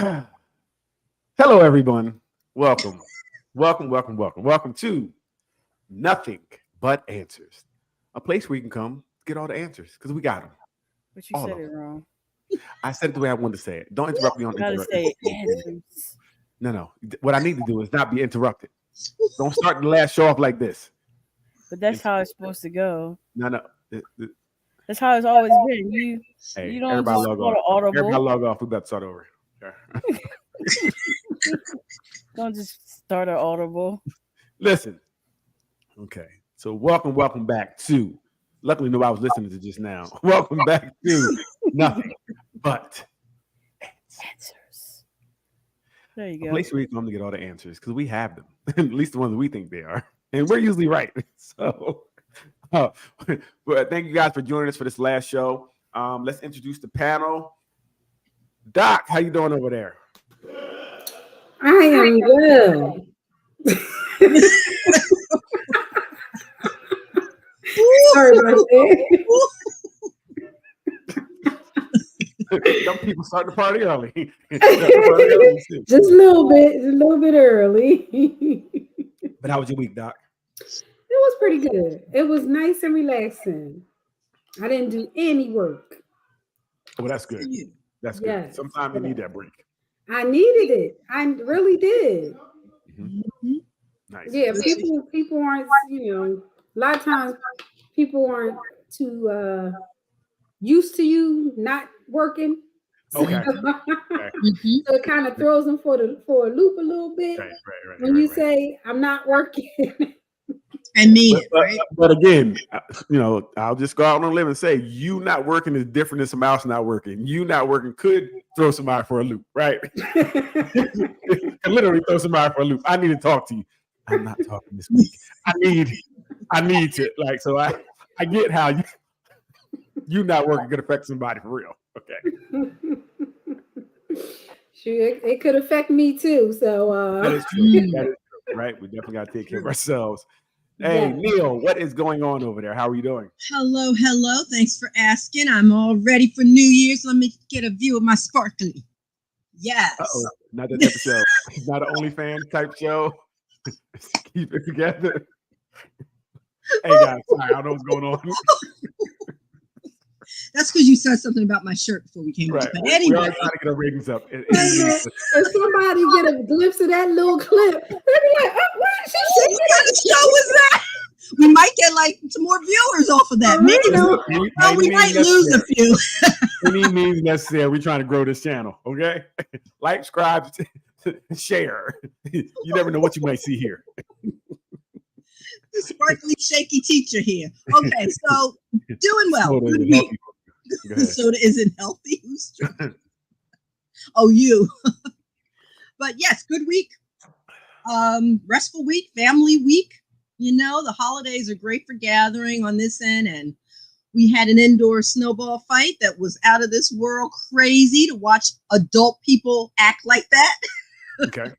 Hello, everyone. Welcome, welcome to Nothing But Answers, a place where you can come get all the answers because we got them, But you all said of it them. wrong. I said it the way I wanted to say it. Don't interrupt me on Gotta interrupt. say answers. No, no. What I need to do is not be interrupted. Don't start the last show off like this. But that's Inter- how it's supposed to go. no, no. That's how it's always been. You Hey, don't everybody just log go off. to Everybody Audible. log off. We about to start over. Okay. Don't just start an Audible. Listen. Okay. So welcome back to. Luckily, nobody was listening to just now. Welcome back to Nothing But Answers. There you a go. place where you come to get all the answers because we have them, at least the ones we think they are, and we're usually right. So, uh, but thank you guys for joining us for this last show. Let's introduce the panel. Doc, how you doing over there? I am well. Sorry about that. Some people start the party early. Just a little bit early. But how was your week, Doc? It was pretty good. It was nice and relaxing. I didn't do any work. Oh, that's good. That's good. Yes, Sometimes you need that break. I needed it. I really did. Mm-hmm. Nice. Yeah, people aren't, a lot of times people aren't too used to you not working. So, Okay. so it kind of throws them for a loop a little bit when you say I'm not working. I mean it, right? But again, I'll just go out on a limb and say you not working is different than some else not working. You not working could throw somebody for a loop, right? Literally throw somebody for a loop. I need to talk to you. I'm not talking this week. I need to so I get how you not working could affect somebody for real. Okay. Sure, it could affect me too. So that is true. That is true, right? We definitely got to take care of ourselves. Hey, yes. Neil, what is going on over there? How are you doing? Hello. Thanks for asking. I'm all ready for New Year's. Let me get a view of my sparkly. Yes. Uh-oh. Not that type of show. Not an OnlyFans type show. Keep it together. Hey guys, sorry, I don't know what's going on. That's because you said something about my shirt before we came right. on. But anyway, we're trying to get our ratings up. If somebody get a glimpse of that little clip, they'll be like, "Oh, what did she say? what kind of show was that?" We might get some more viewers off of that. Maybe we might lose a few. Any means necessary. We're trying to grow this channel. Okay, like, subscribe, share. You never know what you might see here. The sparkly, shaky teacher here. Okay, so doing well. Good week. Soda isn't healthy. Who's oh, you. But yes, good week. Restful week, family week. The holidays are great for gathering on this end, and we had an indoor snowball fight that was out of this world crazy to watch adult people act like that. Okay.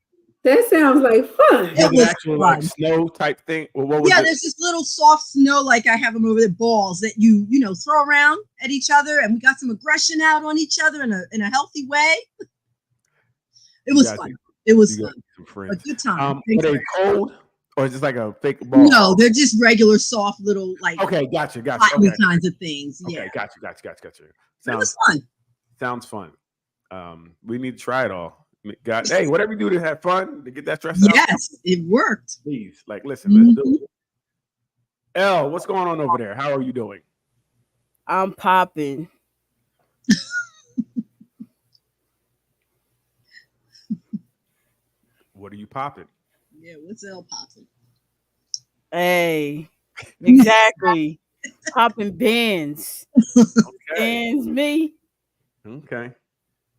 That sounds like fun. It was actual fun. Snow type thing. Well, what was it? There's this little soft snow, like I have them over there, balls that you throw around at each other, and we got some aggression out on each other in a healthy way. It was fun. It was fun. A good time. Were they cold? Or is this like a fake ball? No, they're just regular soft little Okay, gotcha. Okay. Kinds of things. Okay, yeah. Gotcha. It was fun. Sounds fun. We need to try it all. God, hey, whatever you do to have fun, to get that stress out. Yes, it worked. Please, listen, let's do it. Elle, what's going on over there? How are you doing? I'm popping. What are you popping? Yeah, what's Elle popping? Hey, exactly. Popping bands. Okay. Bands, me. Okay.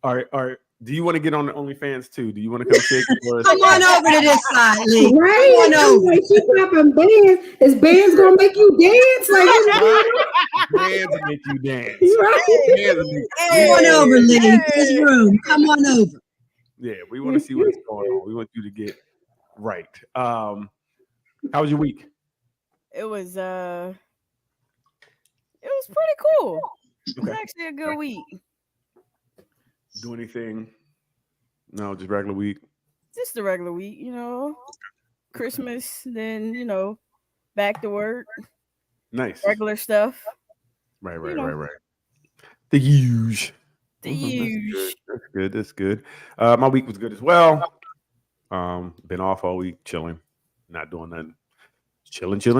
All right. Do you want to get on the OnlyFans too? Do you want to come shake it for us? Come on over to this side, Lee. Right? Come on over. Like, she popping bands. Is bands gonna make you dance? Bands make you dance. Right? Come on over, Lee. There's room. Come on over. Yeah, we want to see what's going on. We want you to get right. How was your week? It was pretty cool. It was actually a good week. Do anything No, just regular week. Just the regular week, Christmas, then back to work, Nice. regular stuff. Right. you know. Right. The huge. The huge. That's good. My week was good as well. Been off all week, chilling, not doing nothing. Chilling. So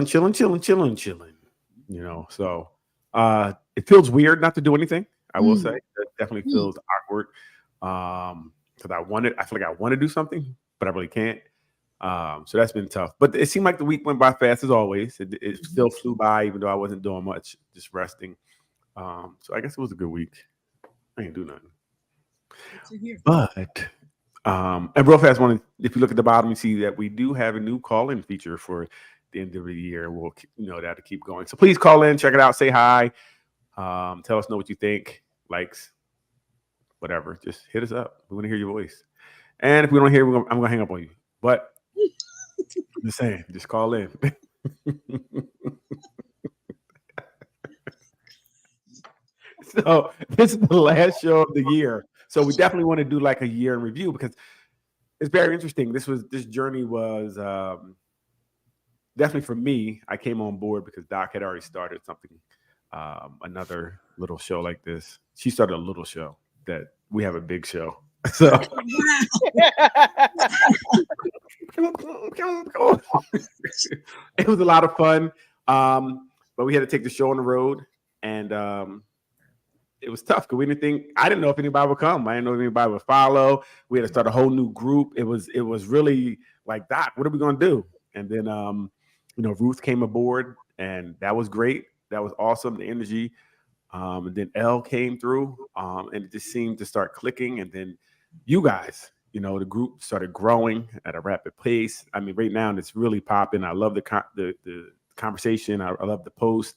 it feels weird not to do anything. I will say it definitely feels awkward. Because I feel like I want to do something, but I really can't. So that's been tough. But it seemed like the week went by fast as always. It still flew by, even though I wasn't doing much, just resting. So I guess it was a good week. I didn't do nothing. But and real fast, if you look at the bottom, you see that we do have a new call-in feature for the end of the year. We'll that to keep going. So please call in, check it out, say hi, tell us what you think, likes, whatever. Just hit us up. We want to hear your voice. And if we don't hear, I'm gonna hang up on you. But I'm just saying, just call in. So this is the last show of the year. So we definitely want to do like a year in review because it's very interesting. This journey was definitely for me. I came on board because Doc had already started something, another little show like this. She started a little show that we have a big show. So it was a lot of fun. But we had to take the show on the road, and it was tough because I didn't know if anybody would come. I didn't know if anybody would follow. We had to start a whole new group. It was really like, Doc, what are we gonna do? And then Ruth came aboard, and that was great. That was awesome. The energy. And then Elle came through, and it just seemed to start clicking. And then you guys, the group started growing at a rapid pace. I mean, right now it's really popping. I love the conversation. I love the post.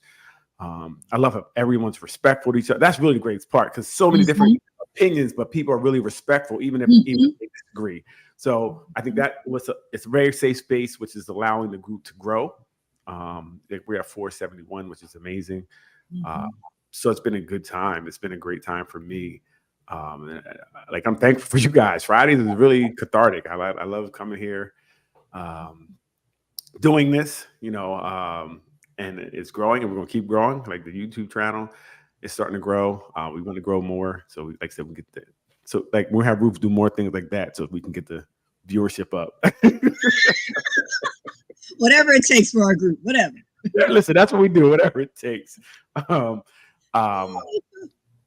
I love how everyone's respectful to each other. That's really the greatest part because so many different opinions, but people are really respectful, even if they disagree. So I think that it's a very safe space, which is allowing the group to grow. We're at 471, which is amazing. So it's been a good time. It's been a great time for me. I'm thankful for you guys. Fridays is really cathartic. I love coming here, doing this, and it's growing, and we're going to keep growing. Like the YouTube channel is starting to grow. We want to grow more. So like I said, we'll have Ruth do more things like that so we can get the viewership up. Whatever it takes for our group, whatever. Listen, that's what we do, whatever it takes.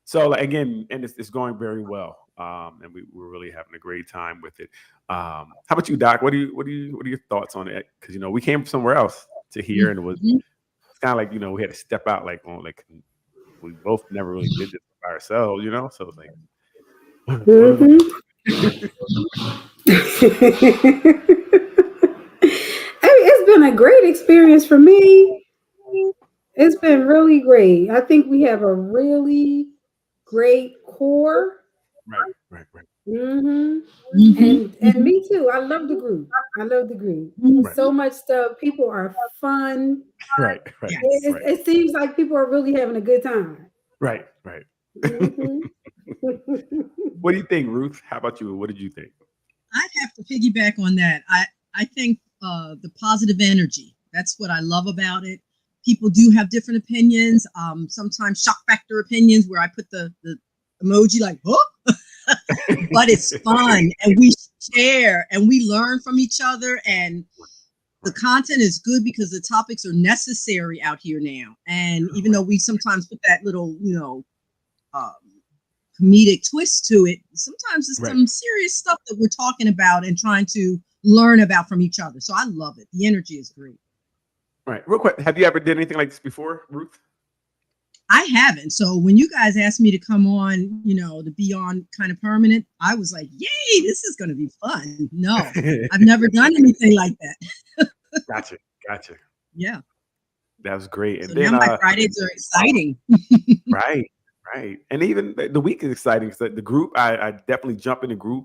So again, and it's going very well. And we're really having a great time with it. How about you, Doc? What are your thoughts on it? Because we came from somewhere else to here, and it was kind of like we had to step out, we both never really did this by ourselves, So it's like, it's been a great experience for me. It's been really great. I think we have a really great core. Right. And me too. I love the group. Right. So much stuff. People are fun. Right. It seems like people are really having a good time. Right. What do you think, Ruth? How about you? What did you think? I'd have to piggyback on that. I think the positive energy. That's what I love about it. People do have different opinions. Sometimes shock factor opinions where I put the emoji like, oh, but it's fun, and we share and we learn from each other, and the content is good because the topics are necessary out here now. And even though we sometimes put that little, comedic twist to it, sometimes it's some serious stuff that we're talking about and trying to learn about from each other. So I love it. The energy is great. Right. Real quick, have you ever did anything like this before, Ruth? I haven't. So when you guys asked me to come on, to be on kind of permanent, I was like, yay, this is going to be fun. No, I've never done anything like that. Gotcha. Yeah. That was great. And so then now my Fridays are exciting. Right. And even the week is exciting because the group, I definitely jump in the group.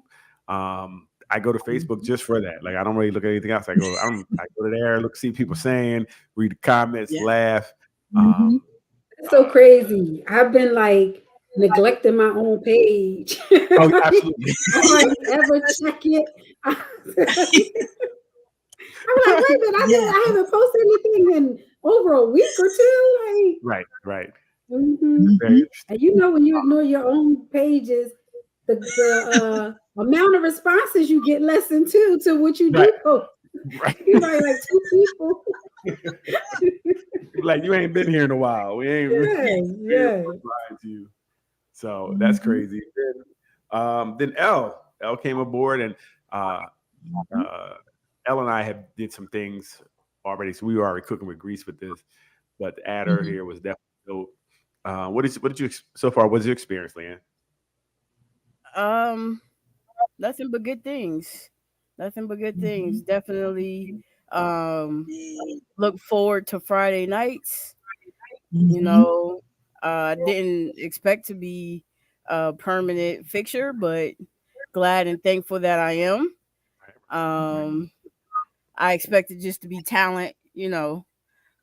I go to Facebook just for that. Like I don't really look at anything else. I go to there, see people saying, read the comments, laugh. It's so crazy. I've been like neglecting my own page. Oh, absolutely. Nobody ever check it. I'm like, wait a minute, I haven't posted anything in over a week or two. Like, Right. mhm. Very interesting. And you know, when you ignore your own pages, the amount of responses you get lessen too to what you do post. Right. You might like 2 people. Like you ain't been here in a while. We ain't Yes. replying to you. So that's crazy. Then L came aboard, and Elle and I have did some things already. So we were already cooking with grease with this, but to add her here was definitely dope. What did you so far? What's your experience, Leanne? Nothing but good things. Nothing but good things. Definitely look forward to Friday nights. You know, didn't expect to be a permanent fixture, but glad and thankful that I am. I expected just to be talent, you know,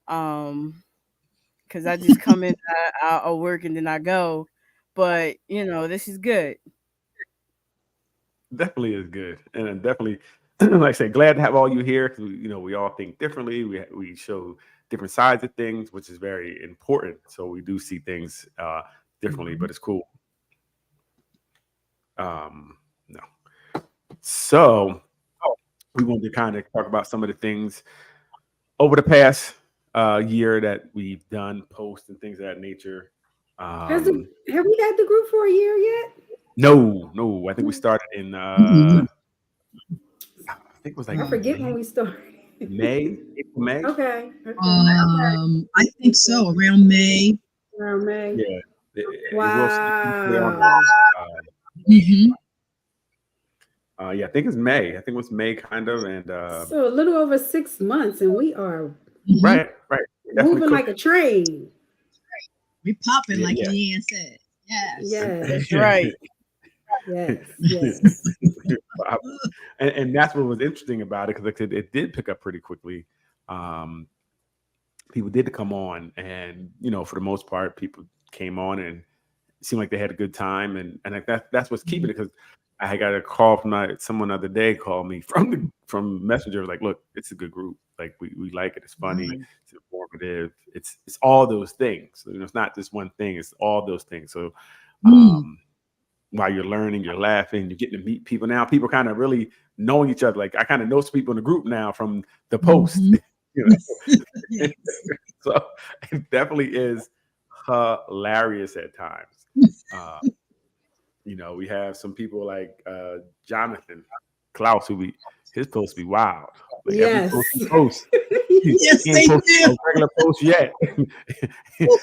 because I just come in, I'll work, and then I go. But you know, this is good. Definitely is good, and I'm definitely, like I say, glad to have all you here. 'Cause we all think differently. We show different sides of things, which is very important. So we do see things differently, but it's cool. No. So we wanted to kind of talk about some of the things over the past year that we've done, posts and things of that nature. Have we had the group for a year yet? No. I think we started in I think it was like I forget when we started. May. Okay. I think so. Around May. Around May. Yeah. Wow. Yeah, I think it's May. I think it was May, kind of, and so a little over 6 months, and we are right. moving like a train. We popping like Leanne said. Yes. That's right. Yes. and that's what was interesting about it, because it did pick up pretty quickly. People did come on, and for the most part, people came on and it seemed like they had a good time, and that's what's keeping it. Because I got a call from someone the other day, called me from Messenger, like, look, it's a good group. Like we like it. It's funny. It's informative. It's all those things. It's not just one thing. It's all those things. So while you're learning, you're laughing, you're getting to meet people. Now people kind of really knowing each other. Like I kind of know some people in the group now from the post. So it definitely is hilarious at times. We have some people like Jonathan Klaus, his posts be wild. Like yes. Every post. Yes, they do. No regular post yet.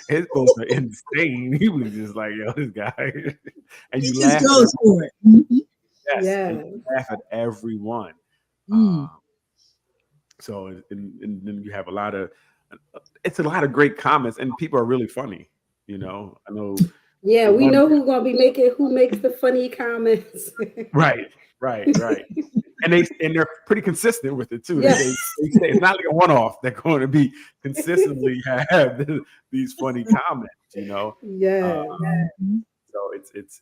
His posts are insane. He was just like, yo, this guy. And he just goes for it. Yes. And you laugh at everyone. So and then you have it's a lot of great comments, and people are really funny. I know. Yeah, we know who makes the funny comments. Right. And they're pretty consistent with it too. Yes. They say it's not like a one-off. They're going to be consistently have these funny comments. Yeah. So it's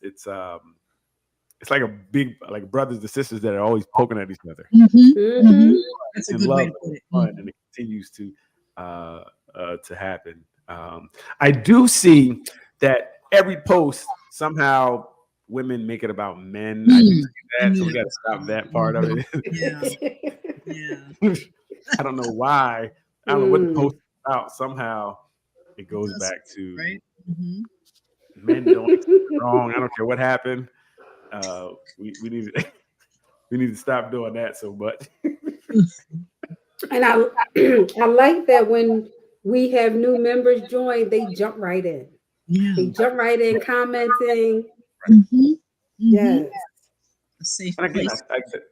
like a big, like brothers and sisters that are always poking at each other. That's a good way to put it. Fun, and it continues to happen. I do see that every post somehow women make it about men. I do see that, so we got to stop that part of it. Yeah. I don't know why. I don't know what the post is about. Somehow it goes back to men doing wrong. I don't care what happened. We need to stop doing that so much. And I like that when we have new members join, they jump right in. Yeah. They jump right in, commenting. Yes. A safe and again, place.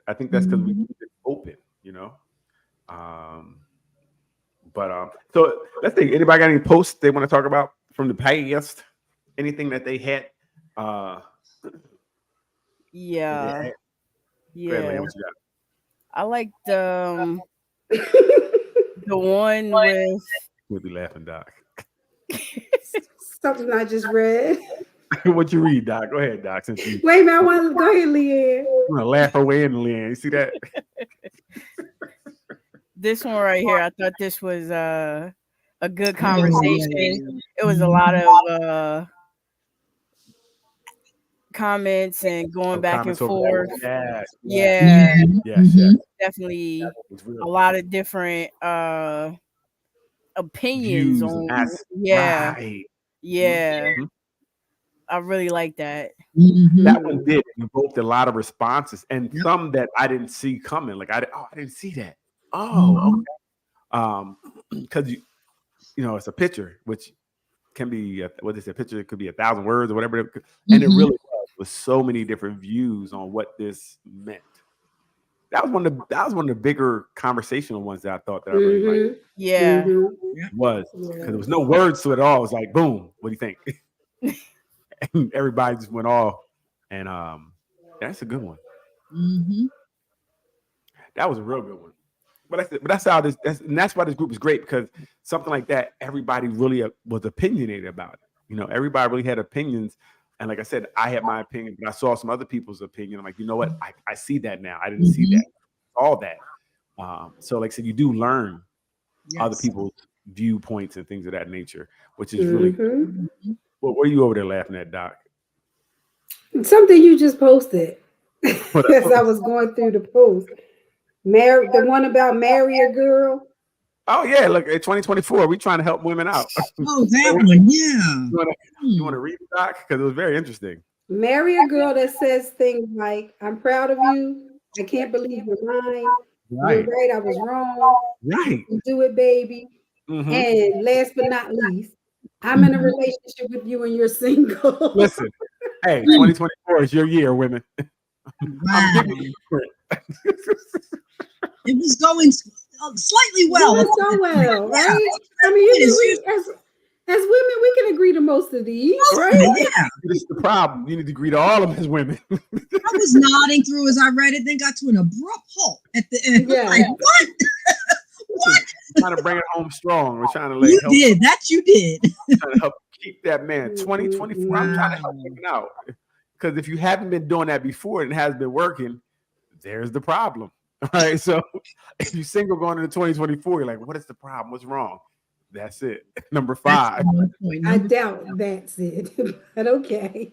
I think that's because we keep it open, But so let's think. Anybody got any posts they want to talk about from the past? Anything that they had? Yeah. Ahead, I like the one with. We'll be laughing, Doc. Something I just read. What you read, Doc? Go ahead, Doc. Since you Wait a minute, I want to go ahead, Leanne. want to laugh her way in, Leanne. You see that? This one right here, I thought this was a good conversation. It was a lot of comments and going back and Comments over forth. that. Yeah, Yes. definitely It's real. a lot of different opinions Views on. and aspects. Yeah, Right. yeah. Mhm. I really like that. That one did. It evoked a lot of responses and some that I didn't see coming. Like I didn't see that. Oh, okay. Because you know it's a picture, which can be what is a picture? It could be 1,000 words or whatever, and it really was so many different views on what this meant. That was one of the bigger conversational ones that I thought that I really liked. Yeah. Was because there was no words to it at all. It was like, boom, what do you think? And everybody just went off, and that's a good one. That was a real good one. But that's how this. That's why this group is great, because something like that, everybody really was opinionated about it. You know, everybody really had opinions, and like I said, I had my opinion, but I saw some other people's opinion. I'm like, you know what? I see that now. I didn't see that. All that. So, like I said, you do learn other people's viewpoints and things of that nature, which is really. Well, what are you over there laughing at, Doc? Something you just posted as I was going through the post. The one about marry a girl. Oh yeah, look, in 2024, we're trying to help women out. Oh, that one, yeah. You want to read it, Doc? Because it was very interesting. Marry a girl that says things like, "I'm proud of you. I can't believe you're mine. Right. You're right. I was wrong. Right. You do it, baby." And last but not least, I'm in a relationship with you and you're single. Listen, hey, 2024 is your year, women. Wow. It was going slightly well. Doing so well, right? I mean, as women, we can agree to most of these, right? Yeah. This is the problem. You need to agree to all of them as women. I was nodding through as I read it, then got to an abrupt halt at the end. Yeah. Like, what? What? We're trying to bring it home strong. We're trying to You did. That you did. Trying to help keep that man. 2024. I'm trying to help women out. Because if you haven't been doing that before and it has been working, there's the problem. All right. So if you're single going into 2024, you're like, what is the problem? What's wrong? That's it. Number 5. I doubt that's it, but okay.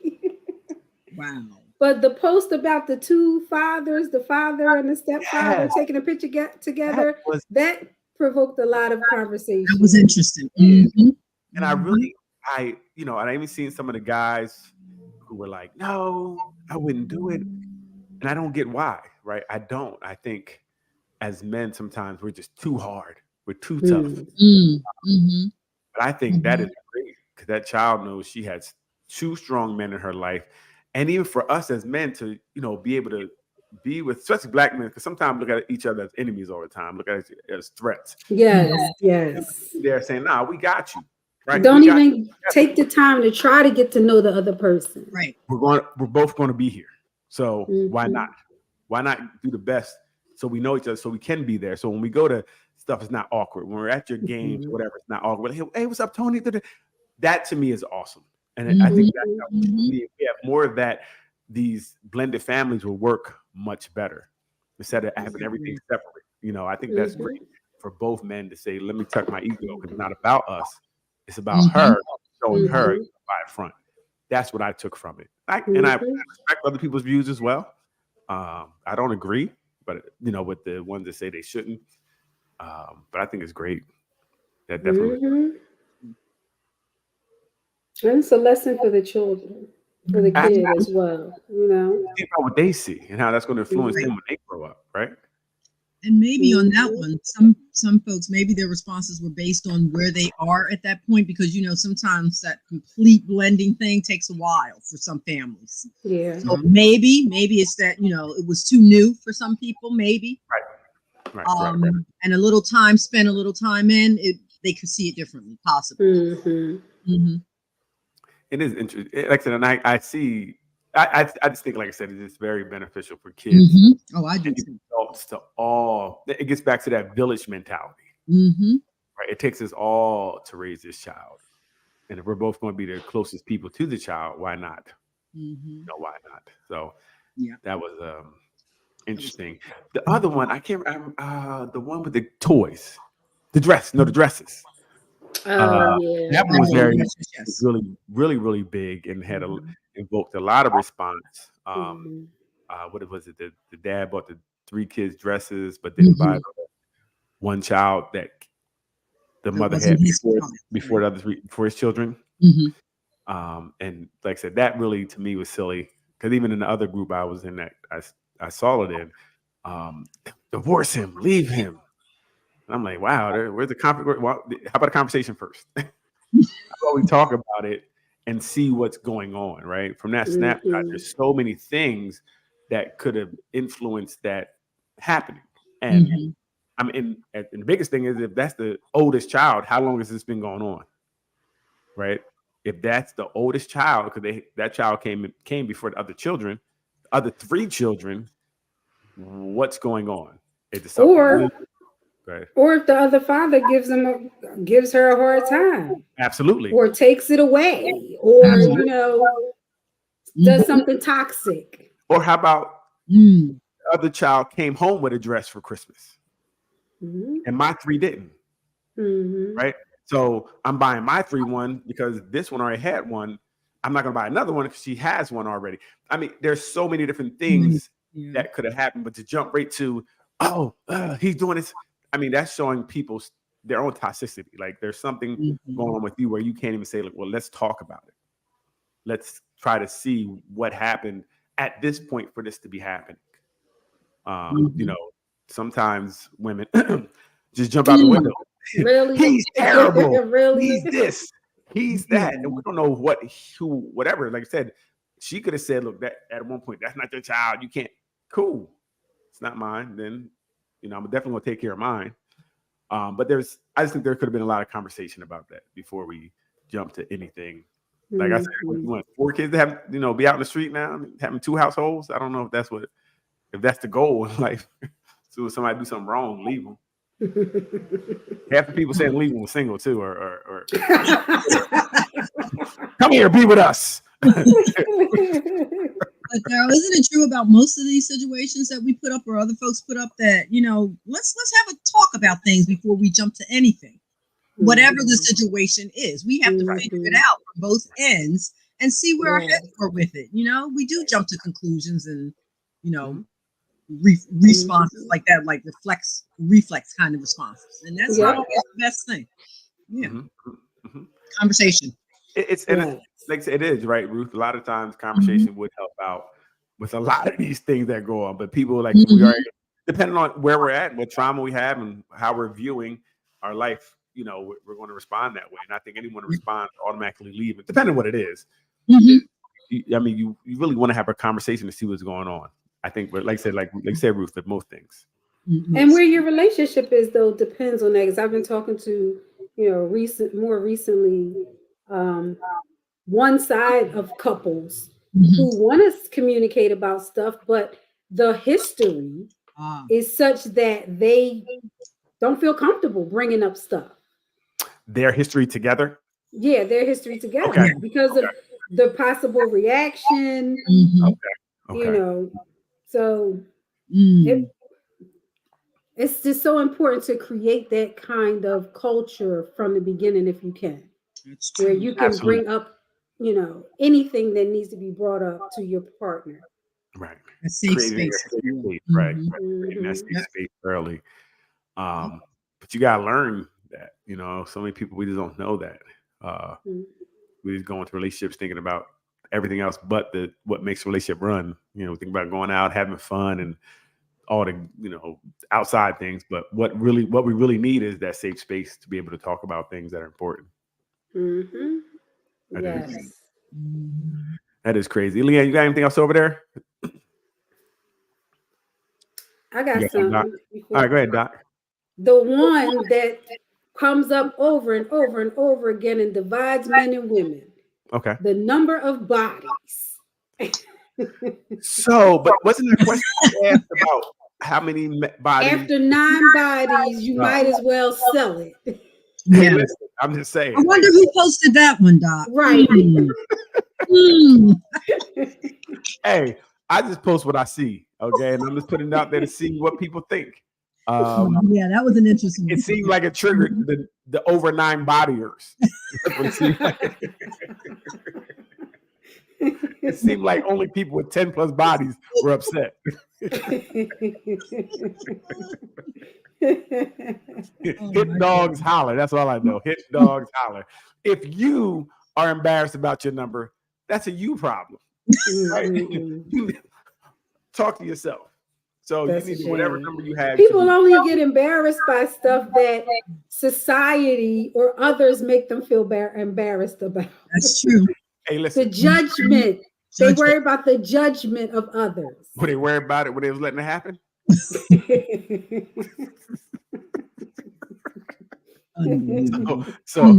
Wow. But the post about the two fathers, the father and the stepfather taking a picture together, that provoked a lot of conversation. That was interesting. And I even seen some of the guys who were like, no, I wouldn't do it. And I don't get why, right? I don't. I think as men, sometimes we're just too hard. We're too tough. But I think that is great, because that child knows she has 2 strong men in her life. And even for us as men to, be able to be with, especially black men, because sometimes we look at each other as enemies all the time, look at it as threats. Yes. They're saying, nah, we got you. Right? Don't even take the time to try to get to know the other person. Right. We're both going to be here. So why not? Why not do the best so we know each other, so we can be there? So when we go to stuff, it's not awkward. When we're at your games, whatever, it's not awkward. Hey, what's up, Tony? That to me is awesome. And I think that we have more of that. These blended families will work much better instead of having everything separate. I think that's great for both men to say, let me tuck my ego, because it's not about us. It's about her, showing her by front. That's what I took from it. I respect other people's views as well. I don't agree, but with the ones that say they shouldn't. But I think it's great. That definitely. And it's a lesson for the children, for the kids as well. Think about what they see and how that's going to influence them when they grow up, right? And maybe on that one, some folks, maybe their responses were based on where they are at that point, because sometimes that complete blending thing takes a while for some families. Yeah. So maybe it's that it was too new for some people. Maybe. Right. And a little time spent, a little time in, they could see it differently, possibly. It is interesting. Like I said, and I see. I just think, like I said, it's very beneficial for kids. Oh, I do. Adults to all. It gets back to that village mentality. Right. It takes us all to raise this child. And if we're both going to be the closest people to the child, why not? Mhm. No, why not? So Yeah. that was interesting. The other one, I can't remember, the one with the toys, the dresses. Yeah. That one was very, Yes. really, really, really big and had invoked a lot of response. Mhm. What was it? The dad bought the 3 kids dresses, but didn't buy the one child that the mother wasn't had his before the other 3, before his children. Mhm. And like I said, that really to me was silly, because even in the other group I was in that I saw it in, divorce him, leave him. And I'm like, wow, where's the how about a conversation first? How about we talk about it and see what's going on, right? From that snapshot, there's so many things that could have influenced that happening. And I mean, and the biggest thing is, if that's the oldest child, how long has this been going on? Right? If that's the oldest child, because that child came before the other children, the other 3 children, what's going on? Or if the other father gives her a hard time, absolutely, or takes it away, or does something toxic. Or how about the other child came home with a dress for Christmas, and my 3 didn't, right? So I'm buying my 3 one because this one already had one. I'm not going to buy another one because she has one already. I mean, there's so many different things that could have happened, but to jump right to, he's doing this. I mean, that's showing people their own toxicity. Like, there's something going on with you where you can't even say, like, well, let's talk about it. Let's try to see what happened at this point for this to be happening. Sometimes women just jump out the window. Really? He's terrible. Really? He's this. He's that. And we don't know whatever. Like I said, she could have said, look, that at one point, that's not your child. You can't. Cool. It's not mine. Then, I'm definitely going to take care of mine. But I just think there could have been a lot of conversation about that before we jump to anything. Like I said, you want 4 kids to have, be out in the street now, having 2 households. I don't know if that's the goal in life. So if somebody do something wrong, leave them. Half the people saying leave them was single too, or come here, be with us. But Daryl, isn't it true about most of these situations that we put up or other folks put up that, let's have a talk about things before we jump to anything. Whatever the situation is, we have to figure it out from both ends and see where our heads are with it. We do jump to conclusions and, responses like that, like reflex kind of responses. And that's not always the best thing. Yeah. Conversation. It's like I said, it is, right, Ruth? A lot of times conversation would help out with a lot of these things that go on. But people, like, we are, depending on where we're at, what trauma we have, and how we're viewing our life, we're going to respond that way. And I think anyone who responds automatically leave it, depending on what it is. I mean, you really want to have a conversation to see what's going on. I think, but like I said, Ruth, that most things. And where your relationship is, though, depends on that. Because I've been talking to, more recently, one side of couples who want to communicate about stuff, but the history is such that they don't feel comfortable bringing up stuff. Their history together? Yeah, their history together because of the possible reaction. So it's just so important to create that kind of culture from the beginning if you can. Where you can bring up, anything that needs to be brought up to your partner. Right. A safe space. Right. That safe space early. But you gotta learn that, so many people, we just don't know that. We just go into relationships thinking about everything else but what makes a relationship run. Think about going out, having fun, and all the outside things. But what we really need is that safe space to be able to talk about things that are important. That is crazy. Leanne, you got anything else over there? I got something. All right, go ahead, Doc. The one that comes up over and over and over again and divides men and women. Okay. The number of bodies. So, but wasn't the question asked about how many bodies? After 9 bodies, you might as well sell it. Hey, Yeah. listen, I'm just saying. I wonder who posted that one, Doc. Right. Hey, I just post what I see, okay, and I'm just putting it out there to see what people think. Yeah, that was an interesting. It seemed like it triggered the over 9 bodyers. It seemed like only people with 10 plus bodies were upset. Hit dogs holler. That's all I know. Hit dogs holler. If you are embarrassed about your number, that's a you problem. Right? Talk to yourself. So That's you need a to, whatever shame. number you have. People only get embarrassed by stuff that society or others make them feel embarrassed about. That's true. Hey, listen. The judgment. They worry about the judgment of others. Were they worried about it when they was letting it happen? So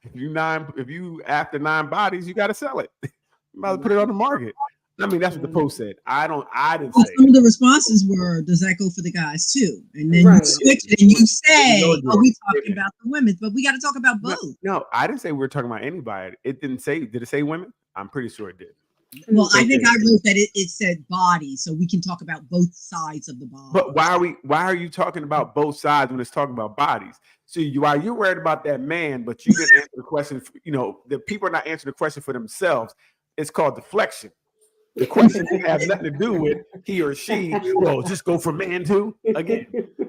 if you after 9 bodies, you got to sell it. You might put it on the market. I mean, that's what the post said. I didn't say. Some of the responses were, "Does that go for the guys too?" And then Right. you switch it and you say, "Oh, we talking about the women, but we got to talk about both." No, I didn't say we were talking about anybody. It didn't say. Did it say women? I'm pretty sure it did. Well, I think I wrote that it said body, so we can talk about both sides of the body. But why are you talking about both sides when it's talking about bodies? See, while you're worried about that man, but you didn't answer the question. The people are not answering the question for themselves. It's called deflection. The question didn't have nothing to do with he or she. Well, just go for man too. Again,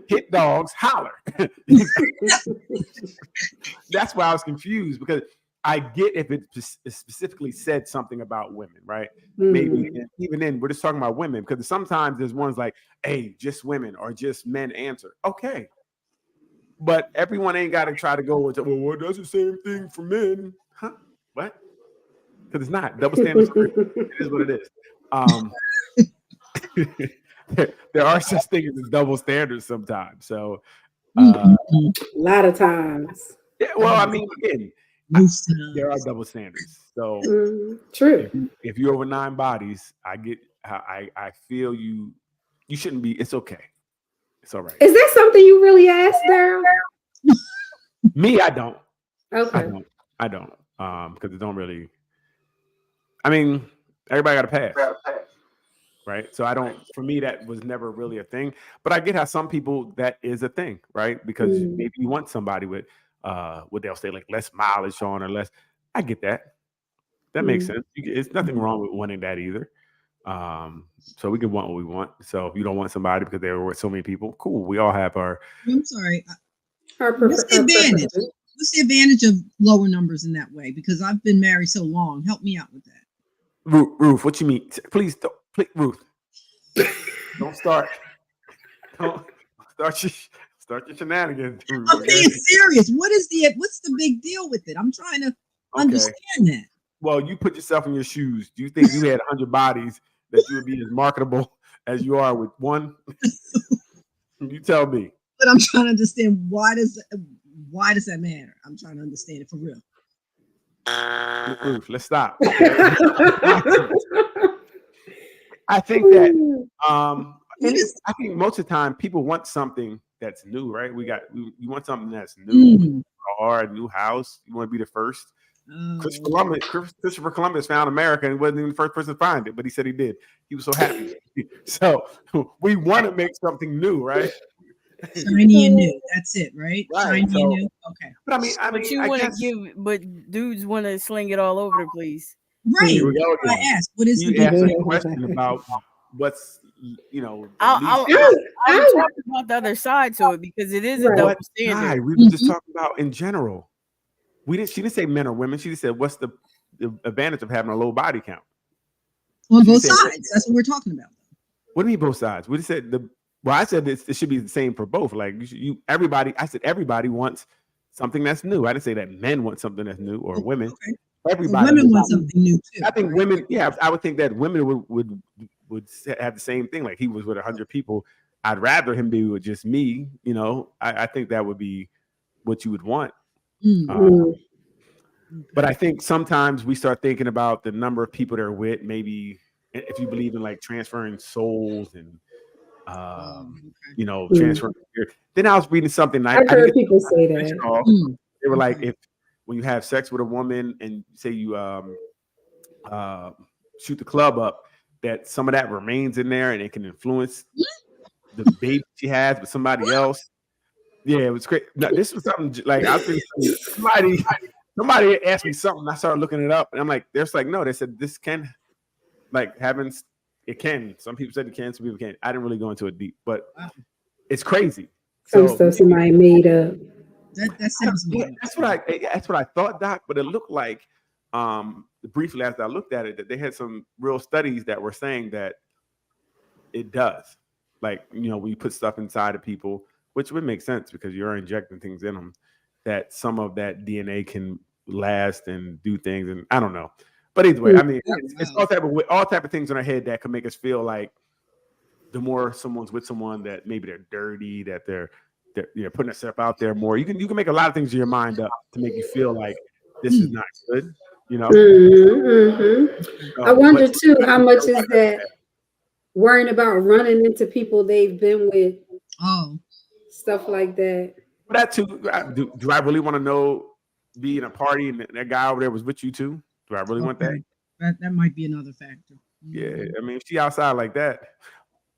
hit dogs, holler. That's why I was confused, because I get if it specifically said something about women, right? Maybe even then we're just talking about women, because sometimes there's ones like, hey, just women or just men answer. Okay. But everyone ain't got to try to go with, well, that's the same thing for men. Huh? What? Because it's not. Double standards. It is what it is. There are such things as double standards sometimes. So a lot of times. Yeah, well, I mean, again, there are double standards. So true. If you're over 9 bodies, I get how I feel you shouldn't be. It's okay. It's all right. Is that something you really asked, Daryl? Me, I don't. Okay. I don't. Because it don't really. I mean, everybody got a pass, right? So I don't. For me, that was never really a thing. But I get how some people that is a thing, right? Because maybe you want somebody with what they'll say, like less mileage on or less. I get that. That makes sense. It's nothing wrong with wanting that either. So we can want what we want. So if you don't want somebody because they were with so many people, cool. We all have our. I'm sorry. What's the advantage? What's the advantage of lower numbers in that way? Because I've been married so long. Help me out with that. Ruth, what you mean? Please, Ruth, don't start. Don't start your shenanigans. Ruth, I'm being serious. What's the big deal with it? I'm trying to understand that. Well, you put yourself in your shoes. Do you think you had 100 bodies that you would be as marketable as you are with one? You tell me. But I'm trying to understand why does that matter? I'm trying to understand it for real. Ruth, let's stop. I think that I think most of the time people want something that's new, right? You want something that's new, or a new house. You want to be the first. Christopher Columbus found America and wasn't even the first person to find it, but he said he did. He was so happy. So we want to make something new, right? Shiny and new. That's it, right? Shiny and new. Okay. But I want to but dudes want to sling it all over the place. Right. Here we go again. I asked, what is you asked a question about what's I'm talking about the other side to it, because it is a double standard. We were just talking about in general. She didn't say men or women. She just said, what's the advantage of having a low body count? On both sides. That's what we're talking about. What do you mean both sides? We just said I said it should be the same for both. Like everybody. I said everybody wants something that's new. I didn't say that men want something that's new or women. Okay. Everybody. So women want something new too. I think women. Yeah, I would think that women would have the same thing. Like he was with 100 people. I'd rather him be with just me. I think that would be what you would want. But I think sometimes we start thinking about the number of people they're with. Maybe if you believe in like transferring souls and you know, transferring. Then I was reading something. I've heard people say that. They were like, if when you have sex with a woman and say you shoot the club up, that some of that remains in there and it can influence the baby she has with somebody else. Yeah, it was great. No, this was something like I think somebody asked me something. I started looking it up, and I'm like, "There's like no." They said this can, like, having it can. Some people said it can, some people can't. I didn't really go into it deep, but it's crazy. Some stuff somebody made up. That sounds weird. That's what I thought, Doc. But it looked like, briefly after I looked at it, that they had some real studies that were saying that it does. Like, you know, when you put stuff inside of people, which would make sense because you're injecting things in them, that some of that DNA can last and do things. And I don't know. But either way, I mean, it's all type of things in our head that can make us feel like the more someone's with someone that maybe they're dirty, that they're you know, putting themselves out there more. You can make a lot of things in your mind up to make you feel like this is not good, you know. I wonder too, how much is that worrying about running into people they've been with? Stuff like that. But that too, do I really want to know, be in a party and that guy over there was with you too? Do I really want that? That might be another factor. Yeah, I mean, if she outside like that,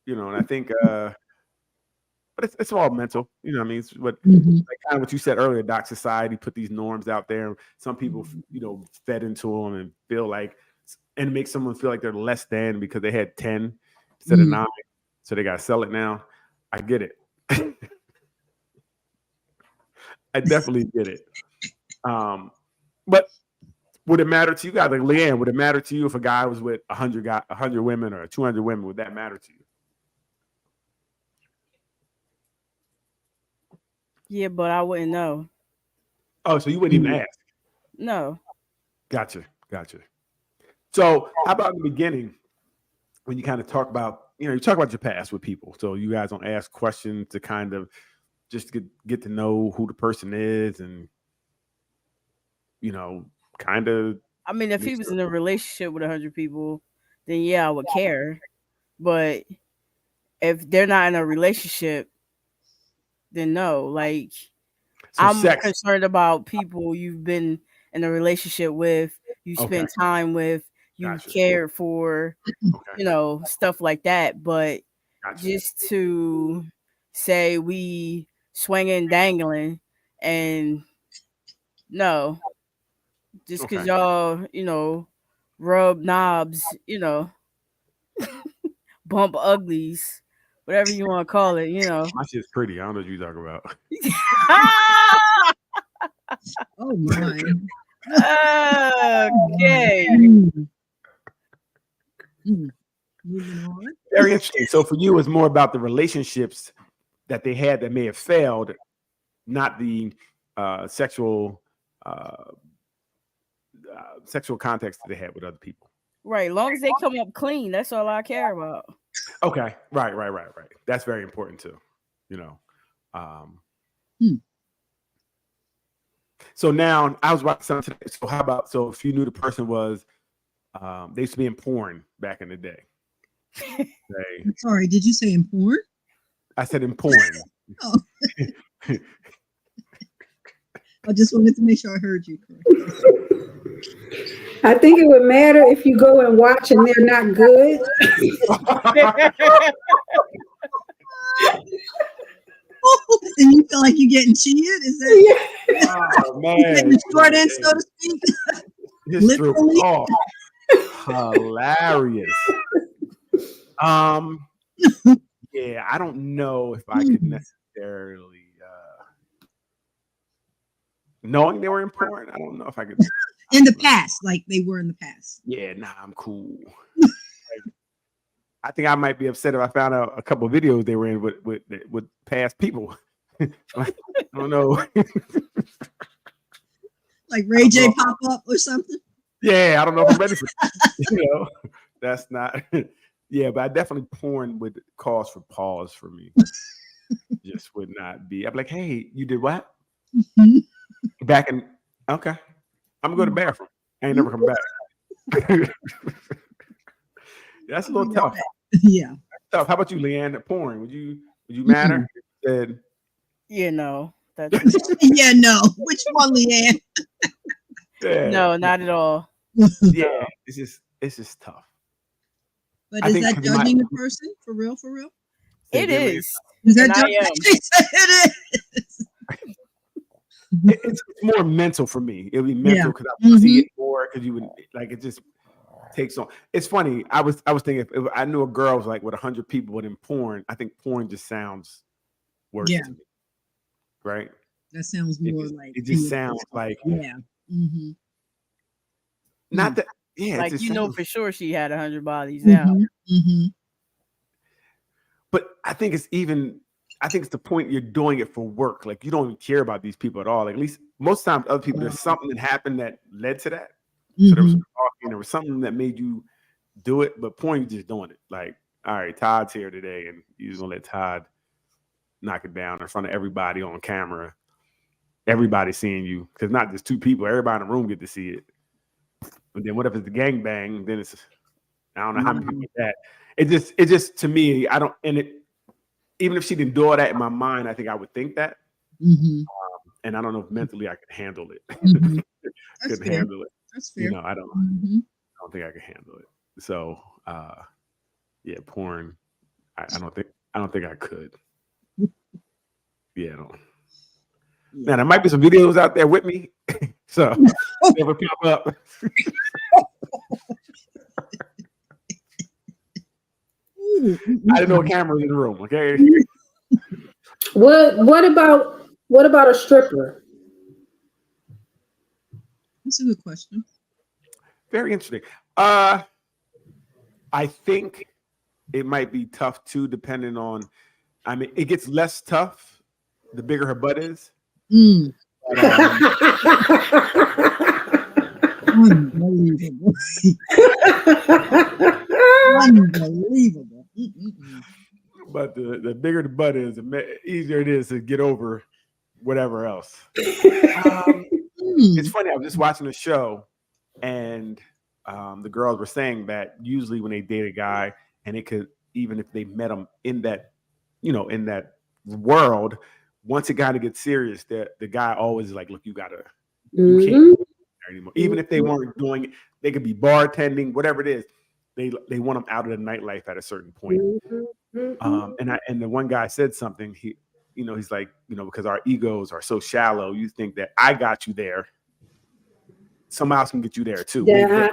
you know, and I think, but it's all mental, you know what I mean? It's what, like kind of what you said earlier, Doc, society put these norms out there. Some people, you know, fed into them and feel like, and make someone feel like they're less than because they had 10 instead of 9, so they got to sell it now. I get it. I definitely get it. But would it matter to you guys? Like Leanne, would it matter to you if a guy was with 100 women or 200 women? Would that matter to you? Yeah, but I wouldn't know. Oh, so you wouldn't even ask? No. Gotcha. So how about in the beginning when you kind of talk about, you know, you talk about your past with people. So you guys don't ask questions to kind of just get to know who the person is and, you know, kind of. I mean, if he was in a relationship with 100 people, then yeah, I would care. But if they're not in a relationship, then no. Like, so I'm concerned about people you've been in a relationship with, you spent time with, you cared for, you know, stuff like that. But just to say we swinging, dangling, and no, just because y'all, you know, rub knobs, you know, bump uglies, whatever you want to call it, you know. My shit's pretty. I don't know what you're talking about. Oh my. Okay. Moving on. Very interesting. So for you, it's more about the relationships that they had that may have failed, not the sexual context that they had with other people. Right. As long as they come up clean, that's all I care about. Okay. Right. That's very important too. You know. So now I was watching something today. So how about, so if you knew the person was, they used to be in porn back in the day. Sorry, did you say in porn? I said in porn. Oh. I just wanted to make sure I heard you correctly. I think it would matter if you go and watch and they're not good. And you feel like you're getting cheated? Is that oh man, getting the short end, so to speak? Literally. Hilarious. Yeah, I don't know if I could necessarily knowing they were in porn, I don't know if I could in the past, like they were in the past. Yeah, nah, I'm cool. I think I might be upset if I found out a couple of videos they were in with past people. I don't know. Like Ray J pop up or something. Yeah, I don't know if I'm ready for you know. That's not yeah, but I definitely porn would cause for pause for me. Just would not be. I'm like, hey, you did what? Back in okay. I'm gonna go to the bathroom. I ain't never come back. That's a little tough. Yeah. tough. How about you, Leanne? Porn? Would you matter? Said, You know, that's Yeah, no. Which one, Leanne? yeah, no, not at all. yeah. It's just tough. But I is think that 'cause my- judging the person for real? For real? Say It again, Leanne. is. Is that And I judging? am. She said it is. It's more mental for me. It'll be mental because I would see it more because you would like it just takes on. It's funny. I was thinking if I knew a girl was like with 100 people, but in porn, I think porn just sounds worse Yeah. to me. Right? That sounds more It just sounds like yeah. Mm-hmm. not that. Yeah, Like, it just you know sounds- for sure she had 100 bodies now. Mm-hmm. But I think it's the point you're doing it for work. Like you don't even care about these people at all. Like at least most times other people, there's something that happened that led to that. So there was some talking, there was something that made you do it, but porn, you're just doing it. Like, all right, Todd's here today, and you're just gonna let Todd knock it down in front of everybody on camera. Everybody seeing you. Because not just two people, everybody in the room get to see it. But then what if it's the gangbang? Then it's I don't know how many people get that. It just to me, I don't even if she didn't do all that in my mind, I think I would think that. And I don't know if mentally I could handle it. That's Could fair. handle it. That's fair. You know, I don't think I could handle it. So yeah, porn. I don't think I could. Yeah, I don't. Now there might be some videos out there with me. So never pop up. I didn't know a camera was in the room, okay? What about a stripper? That's a good question. Very interesting. I think it might be tough too, depending on. I mean, it gets less tough the bigger her butt is. But, Unbelievable. Unbelievable. but the bigger the butt is, the easier it is to get over whatever else. It's funny. I was just watching a show, and the girls were saying that usually when they date a guy, and it could even if they met him in that, in that world, once it kind of gets serious, the guy always is like, look, you can't anymore. Even if they weren't doing it, they could be bartending, whatever it is. They want them out of the nightlife at a certain point. And the one guy said something. He's like, because our egos are so shallow, you think that I got you there. Someone else can get you there too. Yeah,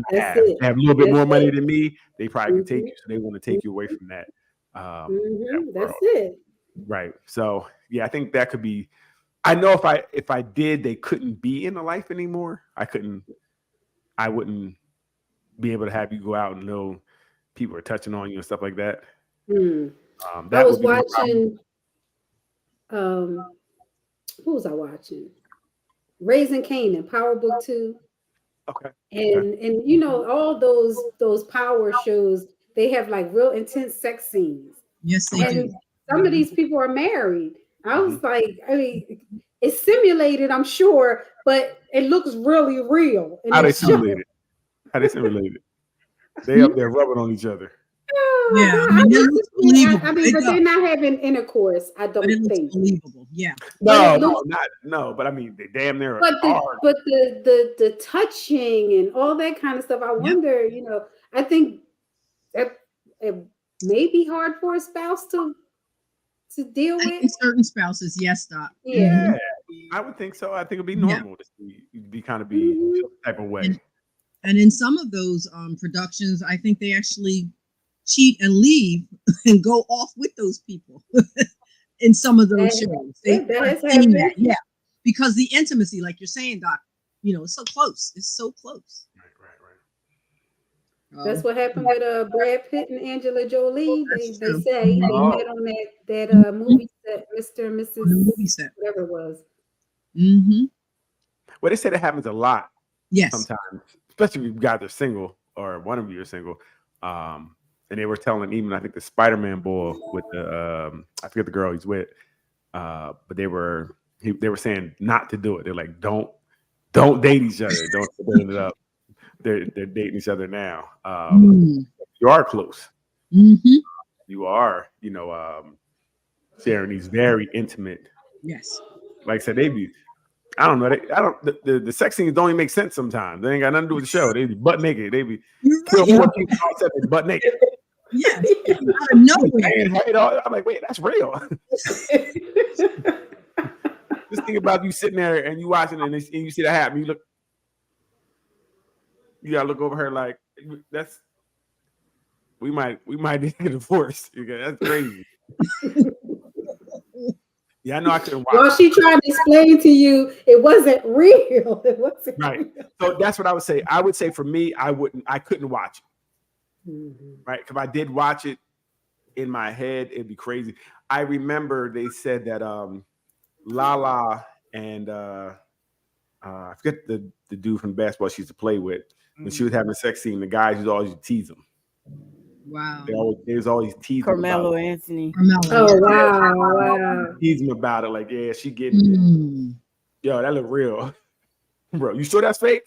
They have a little bit more money than me. They probably can take you, so they want to take you away from that. That That's world. it. Right. So yeah, I think that could be. I know if I did, they couldn't be in the life anymore. I wouldn't be able to have you go out and know people are touching on you and stuff like that. I was watching. Who was I watching? Raising Canaan, Power Book 2. Okay. And all those power shows, they have like real intense sex scenes. Yes, they do. Some of these people are married. I was like, I mean, it's simulated, I'm sure, but it looks really real. And How they it's simulated? They up there rubbing on each other. Yeah, I mean, it looks believable. But they're not having intercourse, I don't But it looks think. believable. Yeah. But I mean, they damn near But are. the touching and all that kind of stuff, I wonder, I think that it may be hard for a spouse to deal I think with. certain spouses, yes, Doc. Yeah. I would think so. I think it'd be normal to be feel the type of way. And in some of those productions, I think they actually cheat and leave and go off with those people in some of those shows. Yeah, because the intimacy, like you're saying, Doc, it's so close. It's so close. Right. That's what happened with Brad Pitt and Angela Jolie. They say they met on that movie set, Mr. and Mrs. Movie set, whatever it was. Well, they say that happens a lot. Yes. Sometimes, especially if you guys are single or one of you are single. And they were telling even I think the Spider-Man boy with the I forget the girl he's with, but they were saying not to do it. They're like, don't date each other. Don't split it up. They're dating each other now. You are close. You you are, sharing these very intimate. Yes. Like I said, they be. I don't know. The sex scenes don't even make sense sometimes. They ain't got nothing to do with the show. They be butt naked. They be kill 4 people outside they butt naked. Yes. Out of nowhere. I'm like, wait, that's real. Just think about you sitting there and you watching it and you see that happen. You gotta look over her like that's. We might get divorced. That's crazy. Yeah, I know I couldn't watch. Well, she tried to explain to you it wasn't real. It wasn't right. real. So that's what I would say. I would say for me, I couldn't watch it. Mm-hmm. Right. Because if I did watch it in my head, it'd be crazy. I remember they said that Lala and I forget the dude from basketball she used to play with, when she was having a sex scene, the guys used to always tease them. Wow. They was always teasing Carmelo Anthony. Oh wow. Tease him about it, like, yeah, she getting it. Yo, that look real. Bro, you sure that's fake?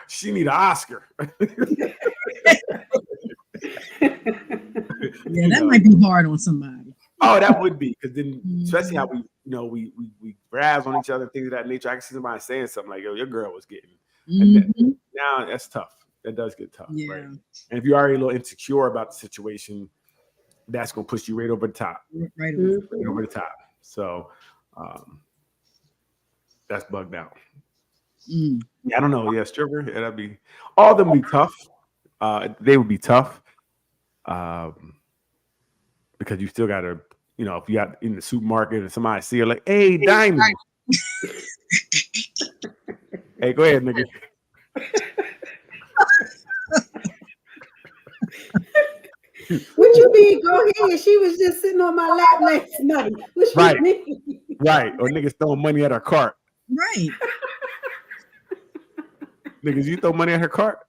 she need an Oscar. Yeah, that might be hard on somebody. Oh, that would be, because then especially how we razz on each other, things of that nature. I can see somebody saying something like, yo, your girl was getting. Now that's tough. That does get tough, right? And if you're already a little insecure about the situation, that's gonna push you right over the top. Right over the top. So that's bugged out. Yeah, I don't know. Yeah, stripper, that'd be all of them be tough. They would be tough. Because you still gotta, if you got in the supermarket and somebody see you like, hey, Diamond. Hey, go ahead, nigga. What you mean? Go ahead. She was just sitting on my lap last night. What you mean? Right. Or niggas throwing money at her cart. Right. Niggas, you throw money at her cart?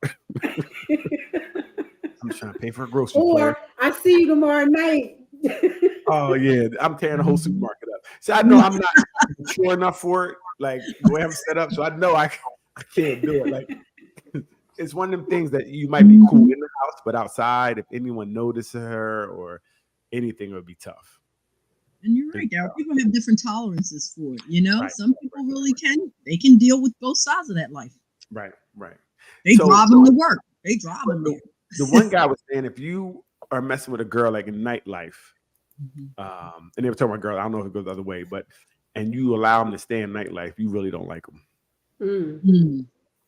I'm just trying to pay for a grocery. Or I see you tomorrow night. Oh yeah, I'm tearing the whole supermarket up. So I know I'm not mature enough for it. Like the way I'm set up, so I know I can't do it. Like it's one of them things that you might be cool in the house, but outside, if anyone notices her or anything, it would be tough. And you're right, Daryl. People have different tolerances for it. Right. Some people really can. They can deal with both sides of that life. Right. They drive them to work. They drive them there. The one guy was saying, if you are messing with a girl like in nightlife, and they were talking about girl, I don't know if it goes the other way, and you allow them to stay in nightlife, you really don't like them.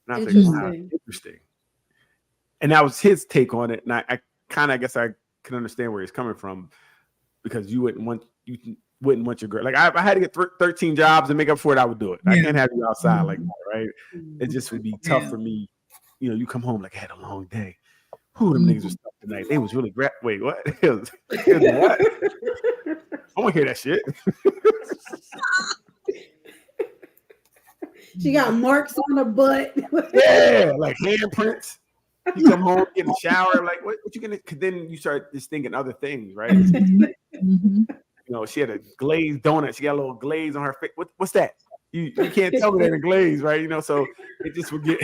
Interesting. And that was his take on it. And I guess I can understand where he's coming from, because you wouldn't want your girl. Like I had to get 13 jobs and make up for it, I would do it. I can't have you outside like that, right? It just would be tough for me. You come home like I had a long day. Who them niggas was stuck tonight? They was really wait, what? It was what? I want to hear that shit. She got marks on her butt. Yeah, like handprints. You come home, get in the shower, like what you gonna? Cause then you start just thinking other things, right? She had a glazed donut. She got a little glaze on her face. What's that? You can't tell me that a glaze, right? So it just would get.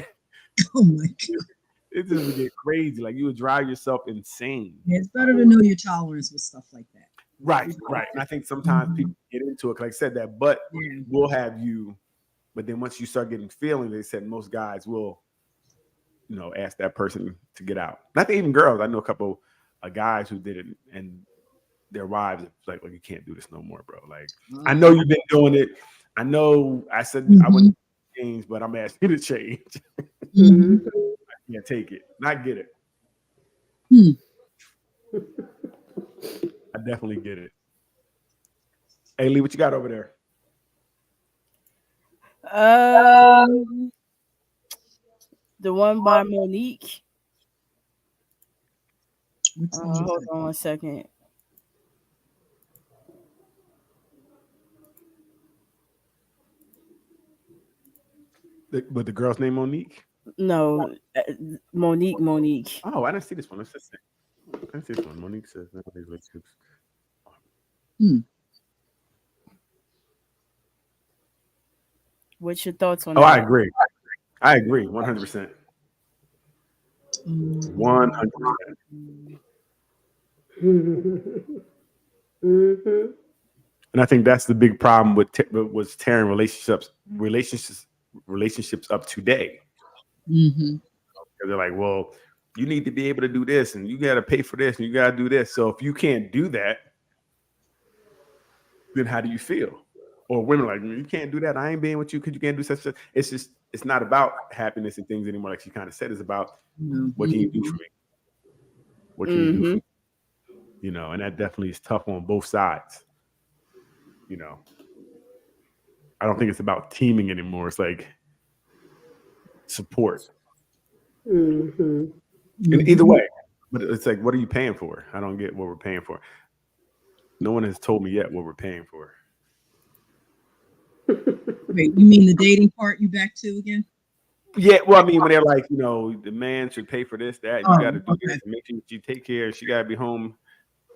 Oh my God. It just would get crazy. Like you would drive yourself insane. Yeah, it's better to know your tolerance with stuff like that. Right. And I think sometimes people get into it. Like I said, that butt will have you. But then once you start getting feelings, they said most guys will, ask that person to get out. And I think even girls. I know a couple of guys who did it, and their wives like, well, you can't do this no more, bro. Like, I know you've been doing it. I know I said I wouldn't change, but I'm asking you to change. I can't take it. Not get it. I definitely get it. Hey, Lee, what you got over there? The one by Monique. Hold on 1 second. But the girl's name Monique? No, Monique. Oh, I didn't see this one. Let's just say. I didn't see this one. Monique says. What's your thoughts on that? I agree. 100%. 100%. Mm-hmm. And I think that's the big problem with was tearing relationships up today. Mm-hmm. They're like, well, you need to be able to do this, and you got to pay for this, and you got to do this. So if you can't do that, then how do you feel? Or women are like, you can't do that. I ain't being with you because you can't do such. It's just, it's not about happiness and things anymore. Like she kind of said, it's about what can you do for me? What can you do for me? You know, and that definitely is tough on both sides. You know, I don't think it's about teaming anymore. It's like support. Mm-hmm. In either way, but it's like, what are you paying for? I don't get what we're paying for. No one has told me yet what we're paying for. Wait, you mean the dating part you back to again? Yeah, well, I mean, when they're like, you know, the man should pay for this, that, you got to do this, and make sure you take care. She got to be home.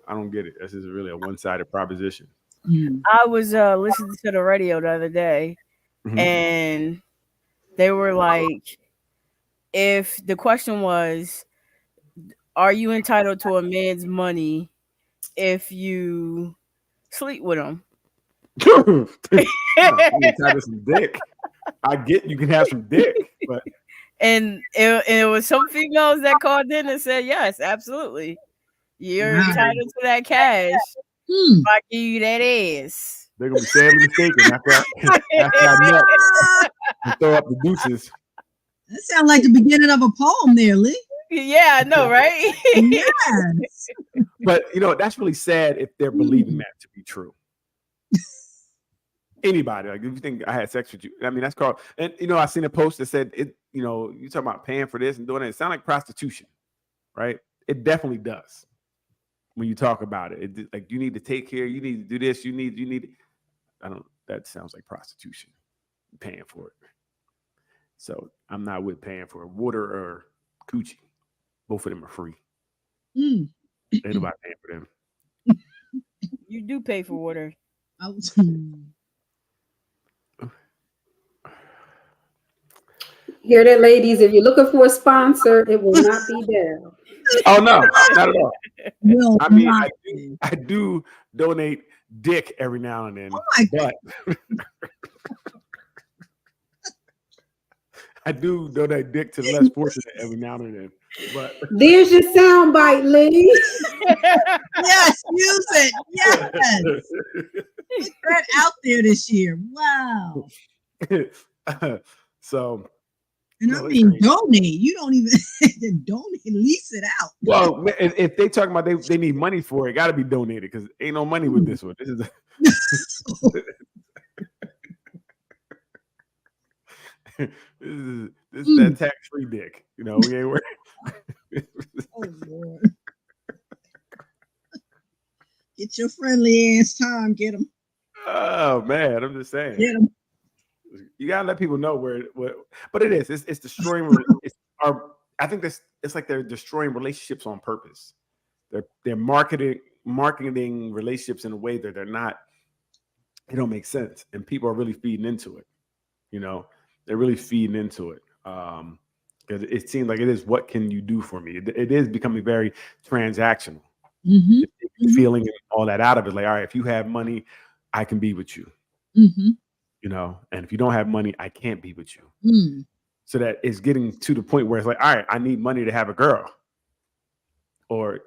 I don't get it. This is really a one-sided proposition. I was listening to the radio the other day, and they were like, if the question was, are you entitled to a man's money if you sleep with him? You entitled some dick. I get you can have some dick, but and it was some females that called in and said, yes, absolutely. You're entitled to that cash. If I give you that ass. They're gonna be sadly mistaken after I nut and throw up the deuces. That sounds like the beginning of a poem there, Lee. Yeah, I know, right? Yes. But you know, that's really sad if they're believing that to be true. Anybody, like if you think I had sex with you, I mean that's called. And you know, I seen a post that said it. You know, you talking about paying for this and doing it. It sounds like prostitution, right? It definitely does. When you talk about it, like you need to take care. You need to do this. You need. I don't. That sounds like prostitution. Paying for it. So I'm not with paying for water or coochie. Both of them are free. Ain't nobody paying for them. You do pay for water. Hear that, ladies? If you're looking for a sponsor, it will not be there. Oh no, not at all. No, I mean, I do donate dick every now and then, but I do donate dick to the less fortunate every now and then. But there's your soundbite, Lee. Yes, use it. Yes, put that out there this year. Wow. So. And I mean, donate. You don't even donate, lease it out. Well, if they talking about they need money for it, it got to be donated because ain't no money with this one. This is this is that tax-free dick. You know, we ain't worried. Oh Lord. Get your friendly ass time. Get them. Oh man, I'm just saying. Get them. You gotta let people know but it is. It's destroying. I think it's like they're destroying relationships on purpose. They're marketing relationships in a way that they're not. It don't make sense, and people are really feeding into it. You know, they're really feeding into it. Because it seems like it is. What can you do for me? It is becoming very transactional. Feeling and all that out of it. Like, all right, if you have money, I can be with you. You know, and if you don't have money, I can't be with you. So that it's getting to the point where it's like, all right, I need money to have a girl, or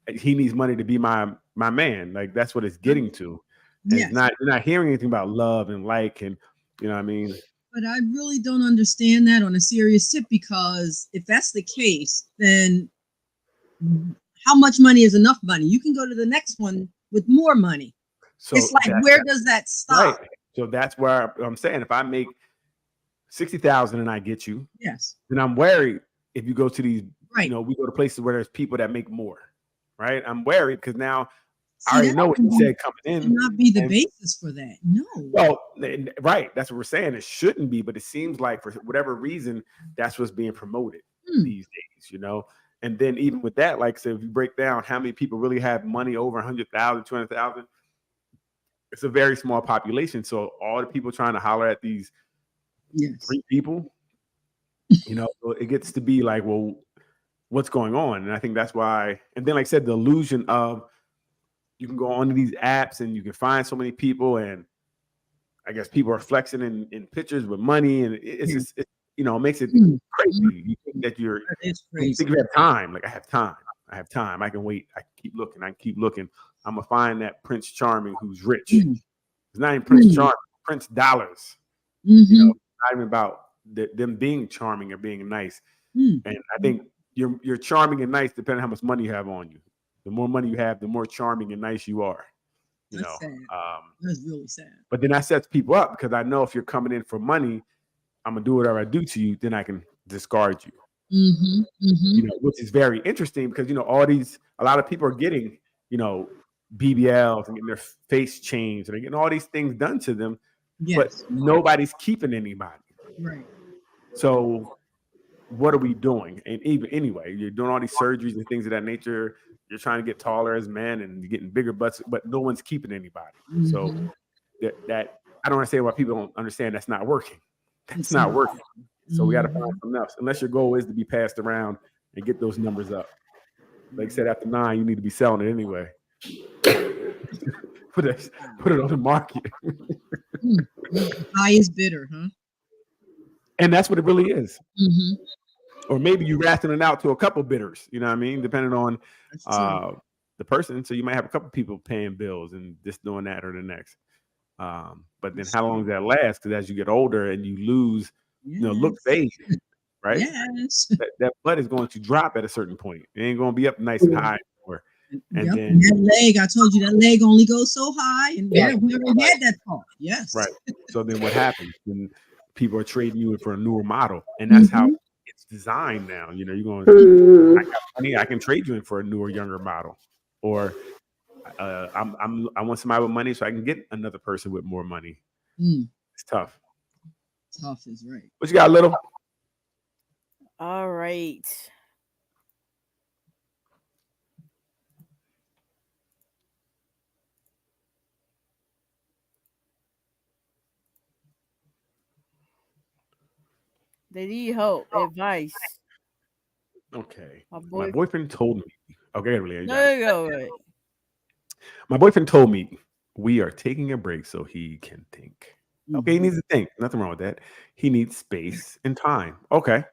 he needs money to be my man. Like that's what it's getting to. And Yes. You're not hearing anything about love and and you know what I mean. But I really don't understand that on a serious tip, because if that's the case, then how much money is enough money? You can go to the next one with more money. So it's like, where does that stop? Right. So that's where I'm saying, if I make 60,000 and I get you, yes, then I'm worried if you go to these, right. You know, we go to places where there's people that make more, right? I'm worried because now I already know what you said coming in. Not be the basis for that. No. Well, right. That's what we're saying. It shouldn't be, but it seems like for whatever reason, that's what's being promoted these days, you know? And then even with that, like, so if you break down how many people really have money over 100,000, 200,000, it's a very small population. So all the people trying to holler at these 3 people, you know, it gets to be like, well, what's going on. And I think that's why, and then like I said, the illusion of you can go onto these apps and you can find so many people, and I guess people are flexing in pictures with money, and it's just, it makes it crazy. You think that you think you have time. Like, I have time. I can wait. I keep looking. I'm gonna find that Prince Charming who's rich. It's not even Prince Charming, Prince Dollars. Not even about them being charming or being nice. And I think you're charming and nice depending on how much money you have on you. The more money you have, the more charming and nice you are. That's sad. That's really sad. But then that sets people up, because I know if you're coming in for money, I'm gonna do whatever I do to you, then I can discard you. Which is very interesting, because a lot of people are getting BBLs and getting their face changed, and they're getting all these things done to them, but nobody's keeping anybody. Right. So what are we doing? And even anyway, you're doing all these surgeries and things of that nature. You're trying to get taller as men and you're getting bigger butts, but no one's keeping anybody. So that I don't understand why people don't understand that's not working. That's not working. So we got to find something else. Unless your goal is to be passed around and get those numbers up. Like I said, after 9, you need to be selling it anyway. put it on the market. Highest bidder, huh? And that's what it really is. Or maybe you rationing it out to a couple bidders, you know what I mean? Depending on the person. So you might have a couple people paying bills and just doing that or the next. But then how long does that last? Because as you get older and you lose, look fade, right? Yes. That blood is going to drop at a certain point. It ain't going to be up nice and high anymore. And then that leg, I told you that leg only goes so high, and we already had that thought. Yes. Right. So then what happens? Then people are trading you for a newer model, and that's how it's designed now. You're going, I got money, I can trade you in for a newer, younger model, or I want somebody with money so I can get another person with more money. It's tough. Tough is right. What you got, Little? All right. They need help, advice. Okay. My boyfriend told me. Okay, really. There you go. Right. My boyfriend told me we are taking a break so he can think. Okay, he needs to think. Nothing wrong with that. He needs space and time. Okay.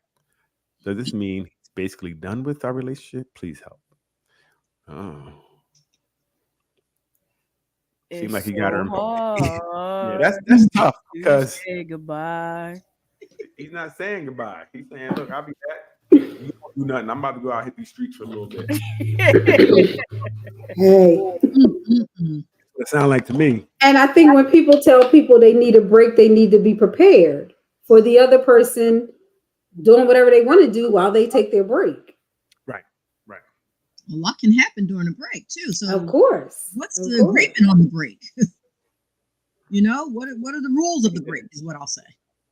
Does this mean he's basically done with our relationship? Please help. Oh. Seemed like he got her. Yeah, that's tough, because say goodbye. He's not saying goodbye. He's saying, look, I'll be back. You don't do nothing. I'm about to go out hit these streets for a little bit. Hey. It sounds like to me. And I think when people tell people they need a break, they need to be prepared for the other person doing whatever they want to do while they take their break. Right. A lot can happen during a break too. So of course. What's the agreement on the break? What are the rules of the break is what I'll say.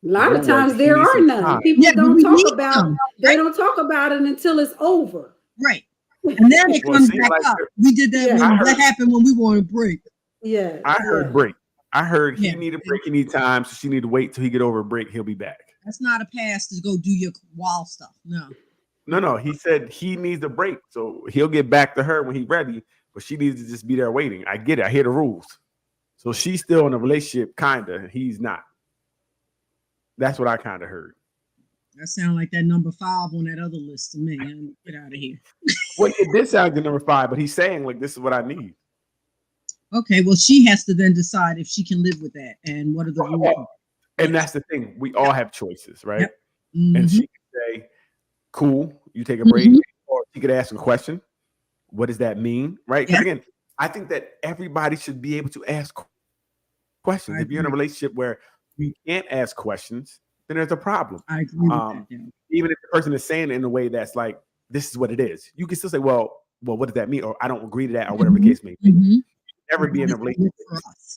A lot of times there are none. People don't talk about they don't talk about it until it's over. Right. And then it comes back up. We did that that happened when we were on a break. Yeah. I heard break. I heard he need a break, he need time, so she need to wait till he get over a break, he'll be back. That's not a pass to go do your wild stuff. No. He said he needs a break, so he'll get back to her when he's ready, but she needs to just be there waiting. I get it. I hear the rules. So she's still in a relationship, kind of. He's not. That's what I kind of heard. That sounds like that number 5 on that other list to me. Get out of here. Well, it did sound like number 5, but he's saying, like, this is what I need. Okay, well, she has to then decide if she can live with that and what are the rules. And that's the thing. We all have choices, right? Yep. And she can say, cool, you take a break. Or she could ask a question. What does that mean? Right? Because again, I think that everybody should be able to ask questions. If you're in a relationship where you can't ask questions, then there's a problem. I agree with that, even if the person is saying it in a way that's like, this is what it is. You can still say, well, what does that mean? Or I don't agree to that, or whatever the case may be. Never be in a relationship.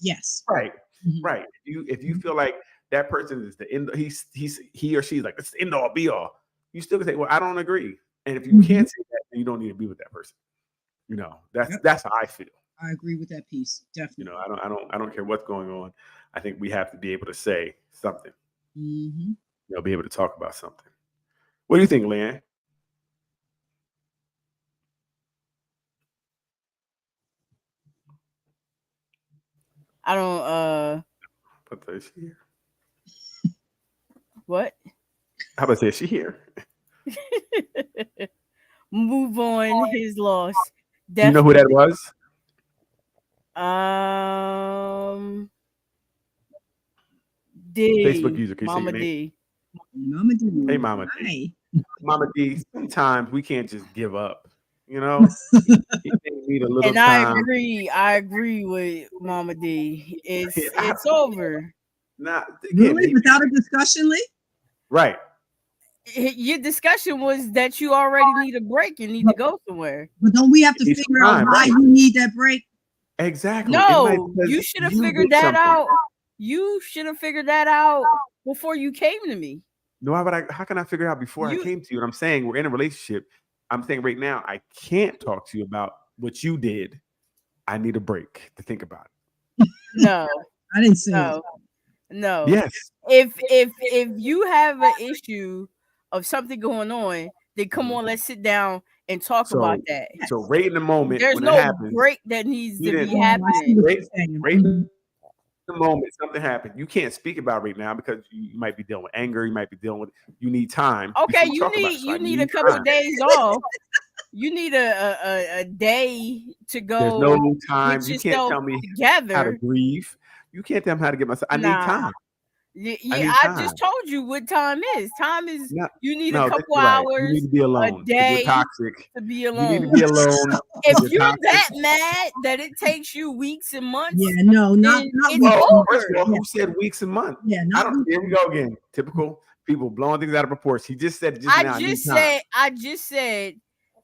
Yes. Right. Right. If you feel like that person is the end, he or she's like, it's the end all be all. You still can say, well, I don't agree. And if you can't say that, then you don't need to be with that person. That's how I feel. I agree with that piece. Definitely. I don't care what's going on. I think we have to be able to say something. Be able to talk about something. What do you think, Leanne? I don't. But is she here? What? How about say is she here? Move on. His loss. Do you know who that was? D. Facebook user. Can you Mama say your name? D. Mama D. Hey, Mama Hi. D. Mama D. Sometimes we can't just give up. You know, you need a little And time. I agree with Mama D. It's over. Not Really? Without a discussion, Lee? Right. Your discussion was that you already need a break and need to go somewhere. But don't we have to You need some figure out time, why right? you need that break? Exactly. No, because you should have you figured did that something. out. You should have figured that out before you came to me. No, but how can I figure it out before I came to you? And I'm saying we're in a relationship. I'm saying right now I can't talk to you about what you did. I need a break to think about it. No, I didn't say no. Yes. If you have an issue of something going on, then come on, let's sit down and talk about that. So right in the moment, there's when no it happens, break that needs to be I happening. see what Right, you're saying. right in the moment something happened. You can't speak about it right now because you might be dealing with anger. You might be dealing with. You need time. Okay, before you talk about it. need So you I need a couple time. of days off. You need a day to go. There's no time. get You can't yourself tell me together. how to grieve. You can't tell me how to get myself. I need time. Yeah, need I time. just told you what time is. Time is you need No, a that's couple right. hours, You need to be alone. a 'cause day you're toxic. to be You need alone. to be alone. If you're toxic. that mad that it takes you weeks and months, Yeah, no, not it's weeks. Well, first of all, over. who said weeks and months? Yeah, I not don't. weeks. Here we go again. Typical people blowing things out of proportion. He just said just now. I just said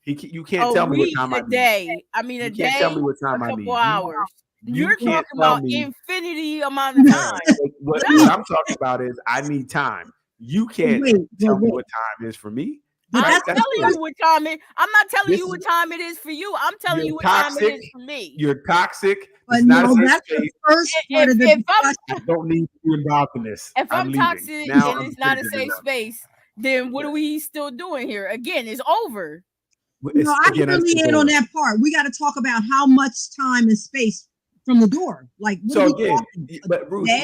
You can't a tell me what week, time I a need. day. I mean, You a can't day, tell me what a time I need. couple hours. You You're can't talking tell about me. infinity amount of time. What No. I'm talking about is I need time. You can't tell me what time is for me. But I'm Right? That's telling it. you what time it. I'm not telling This you is- what time it is for you. I'm telling You're you what time it toxic. is for me. You're toxic. But It's not no, a safe that's the space. first part of the If I'm discussion. I don't need to be involved in this. if I'm leaving. toxic Now and I'm it's not a finishing safe it up. space, then what are we still doing here? Again, it's over. No, I hear Leanne on that part. We got to talk about how much time and space from the door. Like, what So are we again, talking? but Bruce, day?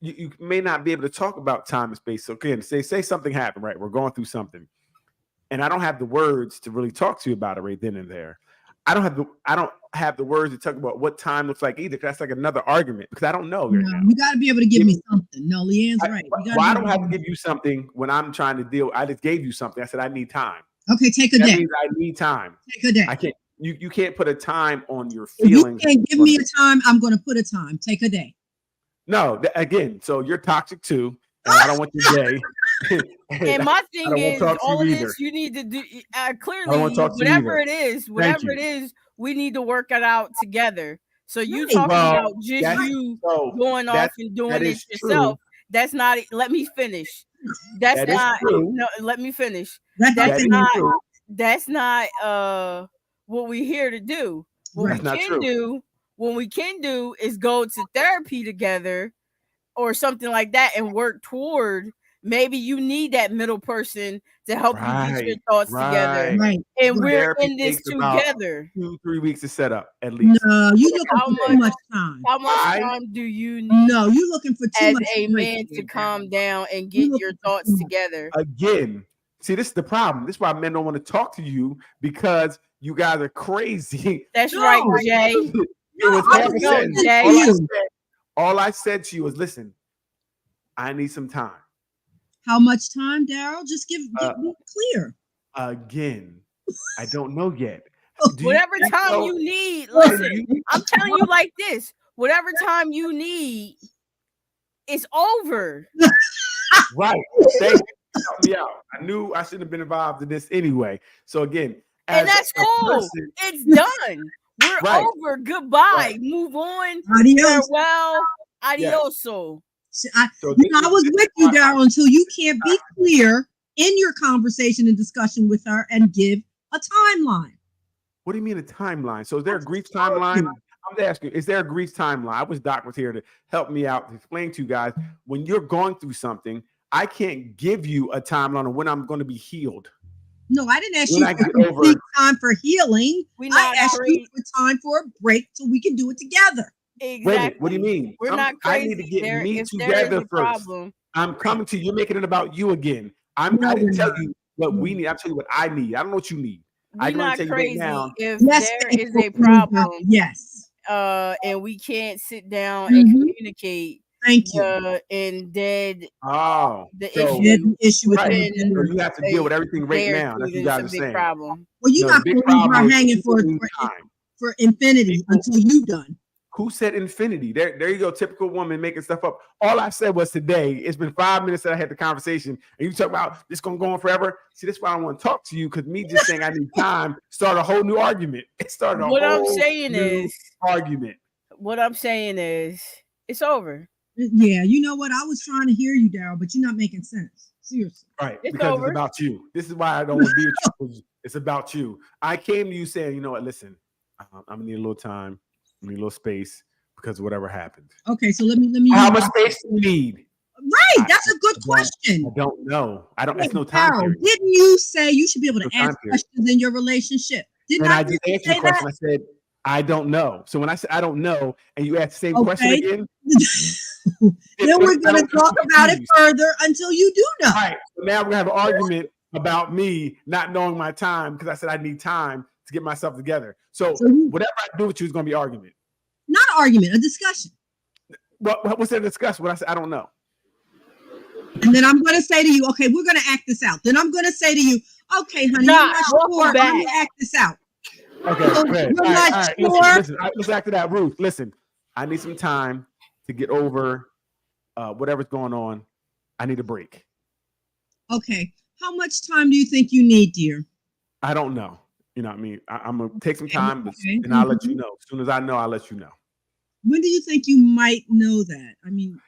you may not be able to talk about time and space. So again, say something happened, right? We're going through something, and I don't have the words to really talk to you about it right then and there. I don't have the words to talk about what time looks like either. 'Cause that's like another argument because I don't know right now. You got to be able to give me something. No, Leanne's right. I don't have to give you something when I'm trying to deal. I just gave you something. I said I need time. Okay, take a That day. means I need time. Take a day. I can't. You can't put a time on your If feelings. you can't give me a time, I'm going to put a time. Take a day. No, again. So you're toxic too, and I don't want your day. And my thing don't wanna is, talk to all of you this either. you need to do. Clearly, wanna talk to you whatever either. it is, we need to work it out together. So you Right. talking Well, about just that's- you so going that- off and doing that it is yourself. true. That's not. Let me finish. That's That is not. true. No, let me finish. That's That's That is not. true. That's not what we're here to do. What Right. we That's not true. can do is go to therapy together or something like that and work toward. Maybe you need that middle person to help you get your thoughts together. Right. And we're Therapy in this takes about together. 2-3 weeks to set up at least. No, you looking How for too much time. How much I- time do you need No, you looking for too as much a time. man to calm down and get look your for thoughts too much. together? Again, see, this is the problem. This is why men don't want to talk to you because you guys are crazy. That's No. right, Jay. It was I half a was sentence. listening to you. All I said to you was, listen, I need some time. How much time, Daryl? Just be clear. Again, I don't know yet. Do Whatever you time know- you need, do listen, you- I'm telling you like this. Whatever time you need, it's over. Right. Thank you. Help me out. I knew I shouldn't have been involved in this anyway. So again, And as that's a cool. person- It's done. We're Right. over. Goodbye. Right. Move on. Adios. Farewell. Adioso. So I this was is with you, Daryl, until you can't be clear in your conversation and discussion with her and give a timeline. What do you mean a timeline? So is there a grief timeline? I'm asking, is there a grief timeline? I wish Doc was here to help me out, to explain to you guys. When you're going through something, I can't give you a timeline on when I'm going to be healed. No, I didn't ask When you I for get over complete it. time for healing. We I not asked you great. for time for a break so we can do it together. Exactly. Wait a minute, what do you mean? We're not I need to crazy. get me If there together is a first. problem, I'm coming to you. You're making it about you again. I didn't tell you what we need. I'll tell you what I need. I don't know what you need. I we're can only not tell you right crazy. now. If Yes, there thank is you. a problem, Yes. and we can't sit down and Mhm. communicate Thank you. and dead Oh, the so Yeah, issue the issue with right. within So the you have to deal with everything right day or now. two, That's what then you it's guys a are big saying. problem. well, you're No, the not big going to leave her problem is hanging people for need time. infinity People- until you done. Who said infinity? There you go. Typical woman making stuff up. All I said was today. It's been 5 minutes that I had the conversation, and you talk about this gonna go on forever. See, that's why I don't want to talk to you, because me just saying I need time started a whole new argument. It started a What I'm whole saying new is, argument. it's over. Yeah, you know what? I was trying to hear you, Daryl, but you're not making sense. Seriously. Right, It's because over. it's about you. This is why I don't want to be with you. 'Cause it's about you. I came to you saying, you know what? Listen, I'm gonna need a little time. I need a little space because of whatever happened. Okay, so let me. How much space do you need? Right, that's a good I question. don't know. I don't. Wait, It's no time Daryl, period. didn't you say you should be able to No time ask period. questions in your relationship? Didn't And I I hear just you answered say your question. that? I said, I don't know. So when I said I don't know, and you asked the same question Okay. again, Then we're going to talk about it further until you do know. All right. So now we're gonna have an argument about me not knowing my time because I said I need time to get myself together. So whatever I do with you is gonna be argument. Not an argument, a discussion. What's there to discuss? What I said, I don't know. And then I'm going to say to you, okay, we're going to act this out. Then I'm going to say to you, okay, honey, Nah, you're not sure. welcome back. I'm going to act this out. Okay, So go ahead. you're All not right. sure. Listen, let's back to that, Ruth. Listen, I need some time to get over whatever's going on. I need a break. Okay. How much time do you think you need, dear? I don't know. You know what I mean? I'm going to take some time, Okay. and I'll let you know. As soon as I know, I'll let you know. When do you think you might know that? I mean,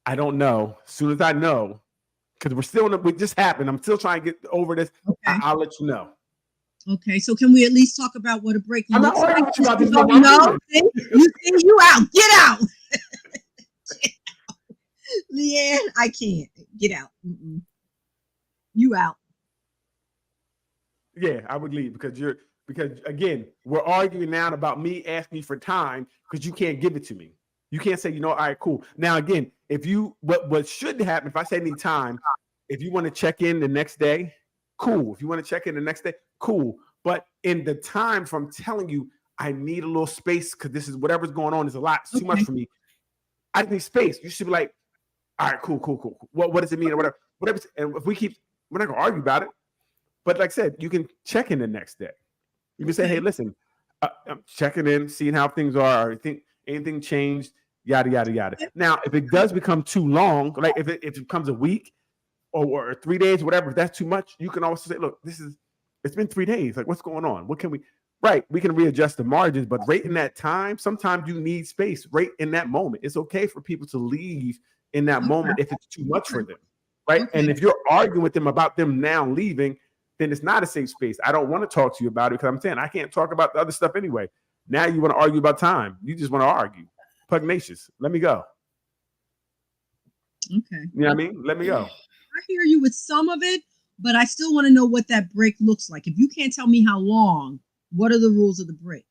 I don't know. As soon as I know, because we're still in it just happened. I'm still trying to get over this. okay. I'll let you know. Okay. So can we at least talk about what a break I'm not looks arguing like? with you about this. No, you out. Get out. Leanne, I can't. Get out. Mm-mm. You out. Yeah, I would leave because again, we're arguing now about me asking you for time because you can't give it to me. You can't say, all right, cool. Now again, if you what should happen if I say need time, if you want to check in the next day, cool. If you want to check in the next day, cool. But in the time from telling you I need a little space because this is whatever's going on is a lot. It's too much for me. I just need space. You should be like, all right, cool. What does it mean or whatever? And if we're not gonna argue about it. But like I said, you can check in the next day. You can say, hey, listen, I'm checking in, seeing how things are. Or think anything changed, yada, yada, yada. Now, if it does become too long, like if it becomes a week or 3 days, whatever, if that's too much, you can also say, look, it's been 3 days. Like, what's going on? What can we, right? We can readjust the margins, but right in that time, sometimes you need space right in that moment. It's okay for people to leave in that moment if it's too much for them, right? And if you're arguing with them about them now leaving, then it's not a safe space. I don't want to talk to you about it because I'm saying I can't talk about the other stuff anyway. Now you want to argue about time. You just want to argue. Pugnacious. Let me go. Okay. You know what I mean? Let me go. I hear you with some of it, but I still want to know what that break looks like. If you can't tell me how long, what are the rules of the break?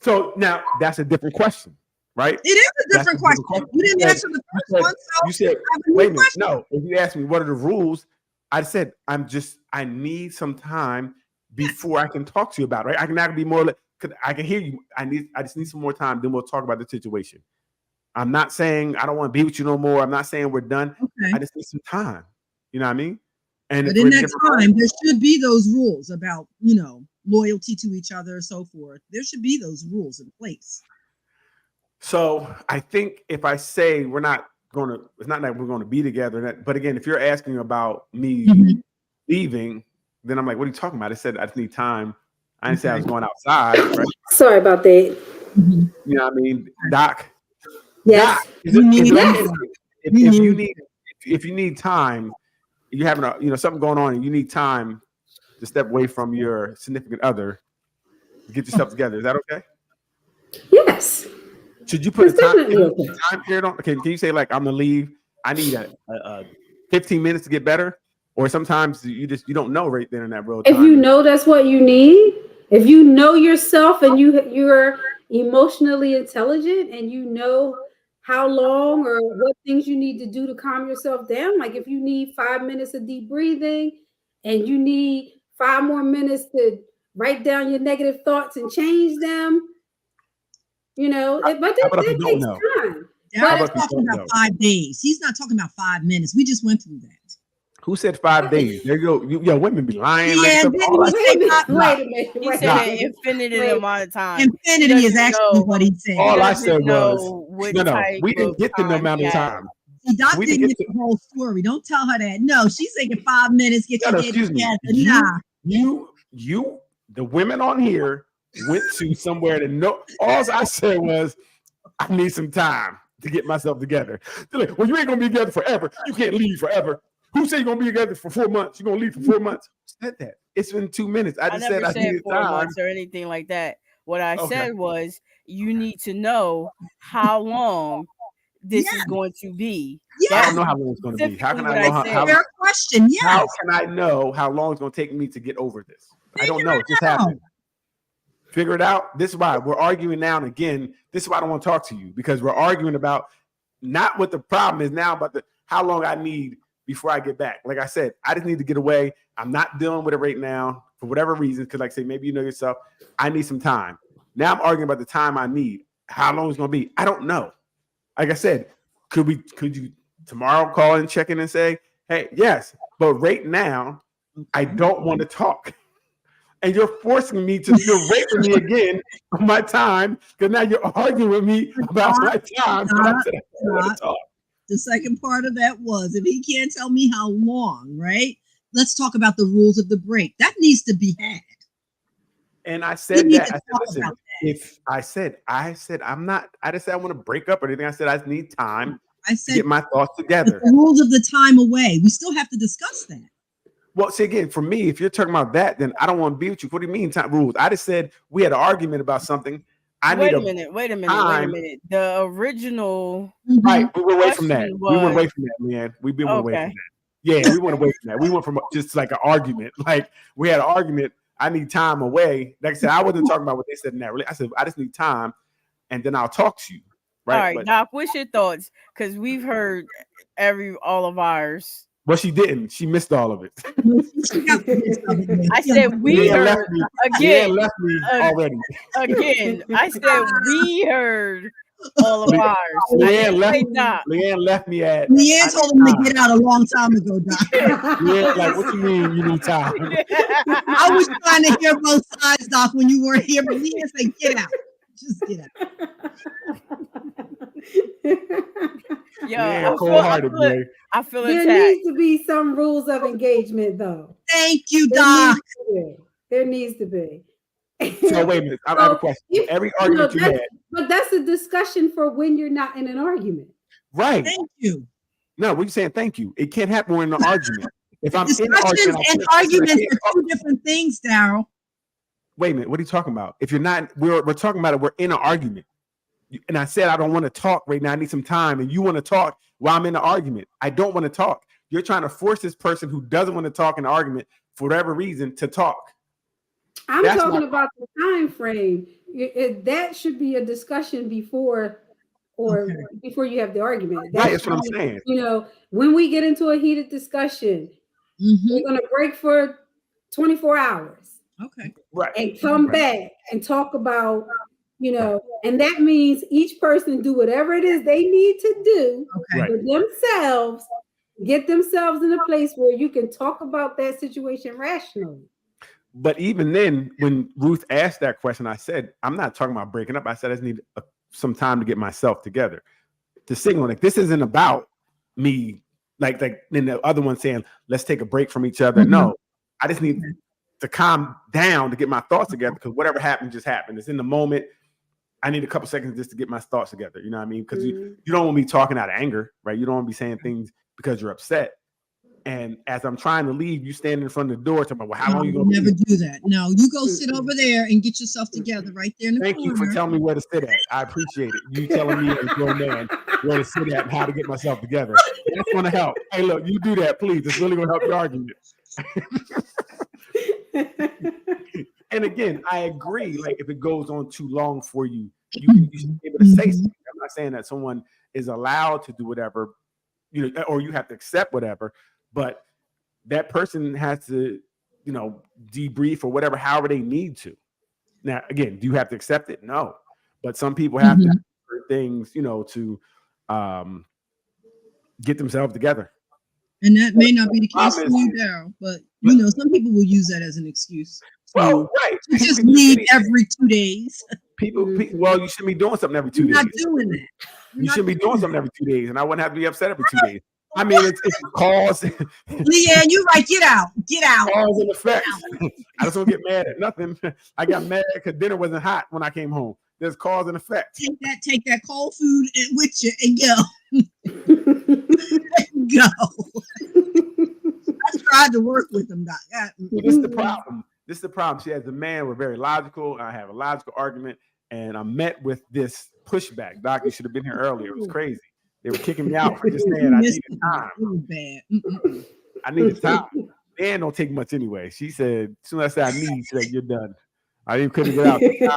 So now that's a different question, right? It is a different question. You didn't answer the first one. So you said, wait a minute. No, if you asked me what are the rules, I said, I need some time before I can talk to you about it, right? I can now be more, because I can hear you. I just need some more time. Then we'll talk about the situation. I'm not saying I don't want to be with you no more. I'm not saying we're done. Okay. I just need some time. You know what I mean? And but in that time, there should be those rules about, loyalty to each other, so forth. There should be those rules in place. So I think if I say it's not like we're going to be together. But again, if you're asking about me leaving, then I'm like, what are you talking about? I said, I just need time. I didn't say I was going outside. Right? Sorry about that. You know what I mean? Doc. Yes. Doc, if you need time, you're having something going on and you need time to step away from your significant other to get yourself together. Is that okay? Yes. Should you put a time period on? Okay, can you say like I'm gonna leave? I need a 15 minutes to get better, or sometimes you don't know right there in that real time. If you know that's what you need, if you know yourself and you're emotionally intelligent and you know how long or what things you need to do to calm yourself down. Like if you need 5 minutes of deep breathing and you need 5 more minutes to write down your negative thoughts and change them, but that takes time. Daryl's talking about 5 days. He's not talking about 5 minutes. We just went through that. Who said 5 days? There you go. Yo, women be lying. Yeah, wait a minute. He said an infinite amount of time. Infinity is actually what he said. All I said was, no, we didn't get the amount of time. See, Doc didn't get the whole story. Don't tell her that. No, she's thinking 5 minutes, get your head together. Nah. You, the women on here went to somewhere to know. All I said was, I need some time to get myself together. They're like, well, you ain't gonna be together forever. You can't leave forever. Who said you're gonna be together for 4 months? You're gonna leave for 4 months? Who said that? It's been 2 minutes. I just said I needed 4 time. months or anything like that. What I said was you need to know how long this is going to be. I don't know how long it's going to be. How can I know how fair question? Yes. How can I know how long it's going to take me to get over this? I don't know. It just happened. Figure it out. This is why we're arguing now and again. This is why I don't want to talk to you, because we're arguing about not what the problem is now, but how long I need before I get back. Like I said, I just need to get away. I'm not dealing with it right now for whatever reason. Because, like I say, maybe you know yourself. I need some time. Now I'm arguing about the time I need. How long it's going to be? I don't know. Like I said, could you tomorrow call and check in and say, hey, yes, but right now I don't want to talk. And you're forcing me to, you're raping me again on my time, because now you're arguing with me about my time. The second part of that was, if he can't tell me how long, right? Let's talk about the rules of the break. That needs to be had. And I said that. I said, listen, if I said I'm not, I didn't say I want to break up or anything. I said I just need time to get my thoughts together. The rules of the time away. We still have to discuss that. Well, see, again, for me, if you're talking about that, then I don't want to be with you. What do you mean time rules? I just said we had an argument about something. Wait a minute. The original, right? We went away from that. We went away from that, man. We've been away from that. Yeah, we went away from that. We went from just like an argument. Like we had an argument. I need time away. Like I said, I wasn't talking about what they said in that. I said I just need time, and then I'll talk to you. Right. All right, Doc. What's your thoughts? Because we've heard all of ours. Well, she didn't. She missed all of it. I said we heard again. Left me already. Again, I said we heard all of ours. Leanne left me at. Leanne told him to get out a long time ago, Doc. Yeah, like what you mean? You need time? I was trying to hear both sides, Doc, when you weren't here, but Leanne said, "Get out, just get out." Yeah, I feel there attacked. Needs to be some rules of engagement, though. Thank you, Doc. There needs to be. So wait a minute. I have a question. Every argument you had, but that's a discussion for when you're not in an argument. Right. Thank you. No, we're saying thank you. It can't happen when we're in an argument. If I'm discussions in an and arguments are two different things, Daryl. Wait a minute. What are you talking about? If you're not, we're talking about it. We're in an argument. And I said I don't want to talk right now. I need some time. And you want to talk while I'm in an argument. I don't want to talk. You're trying to force this person who doesn't want to talk in an argument for whatever reason to talk. I'm talking about the time frame. That should be a discussion before you have the argument. That's what I'm saying. When we get into a heated discussion, we're going to break for 24 hours. Okay. Right. And come back and talk about, and that means each person do whatever it is they need to do for themselves, get themselves in a place where you can talk about that situation rationally. But even then, when Ruth asked that question, I said, I'm not talking about breaking up. I said, I just need some time to get myself together. To signal, like, this isn't about me, like then the other one saying, let's take a break from each other. No, I just need to calm down to get my thoughts together, because whatever happened just happened. It's in the moment. I need a couple seconds just to get my thoughts together. You know what I mean? Because you don't want to be talking out of anger, right? You don't want to be saying things because you're upset. And as I'm trying to leave, you stand in front of the door talking about, well, how long are you going to never do that? No, you go sit over there and get yourself together right there in the corner. Thank you for telling me where to sit at. I appreciate it. You telling me as a grown man where to sit at and how to get myself together. That's going to help. Hey, look, you do that, please. It's really going to help your argument. And again, I agree. Like, if it goes on too long for you, you should be able to say something. I'm not saying that someone is allowed to do whatever, or you have to accept whatever, but that person has to, debrief or whatever, however they need to. Now, again, do you have to accept it? No, but some people have to do things, to get themselves together. And that may not be the case for you, Daryl, but some people will use that as an excuse. Well, right. You just leave every 2 days. People, well, you shouldn't be doing something every 2 days. You're not doing that. You shouldn't be doing something every 2 days, and I wouldn't have to be upset every 2 days. I mean, it's calls. Leanne, you're right. Get out. Cause and effects. I just don't get mad at nothing. I got mad because dinner wasn't hot when I came home. There's cause and effect. Take that cold food with you and go. I tried to work with them, Doc. This is the problem. See, as a man, we're very logical. I have a logical argument, and I'm met with this pushback. Doc, you should have been here earlier. It was crazy. They were kicking me out for just saying I needed time. I needed time. Man, don't take much anyway. She said, as soon as I said I need, she said, you're done. I even couldn't get out. And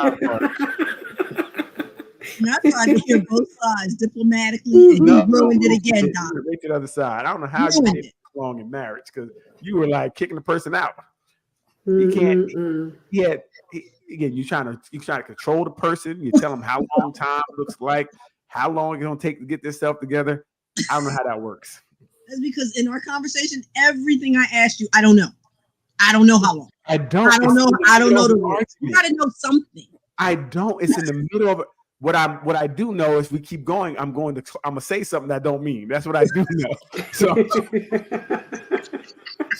I tried to hear both sides diplomatically, and you ruined it again, Doc. Right to the other side. I don't know how you did long in marriage because you were like kicking the person out. You can't. Again, you trying to control the person. You tell them how long time looks like, how long it's gonna take to get this stuff together. I don't know how that works. That's because in our conversation, everything I asked you, I don't know. I don't know how long. I don't know the words. You gotta know something. I don't. It's in the middle of it. What I do know is we keep going. I'm gonna say something that I don't mean. That's what I do know. So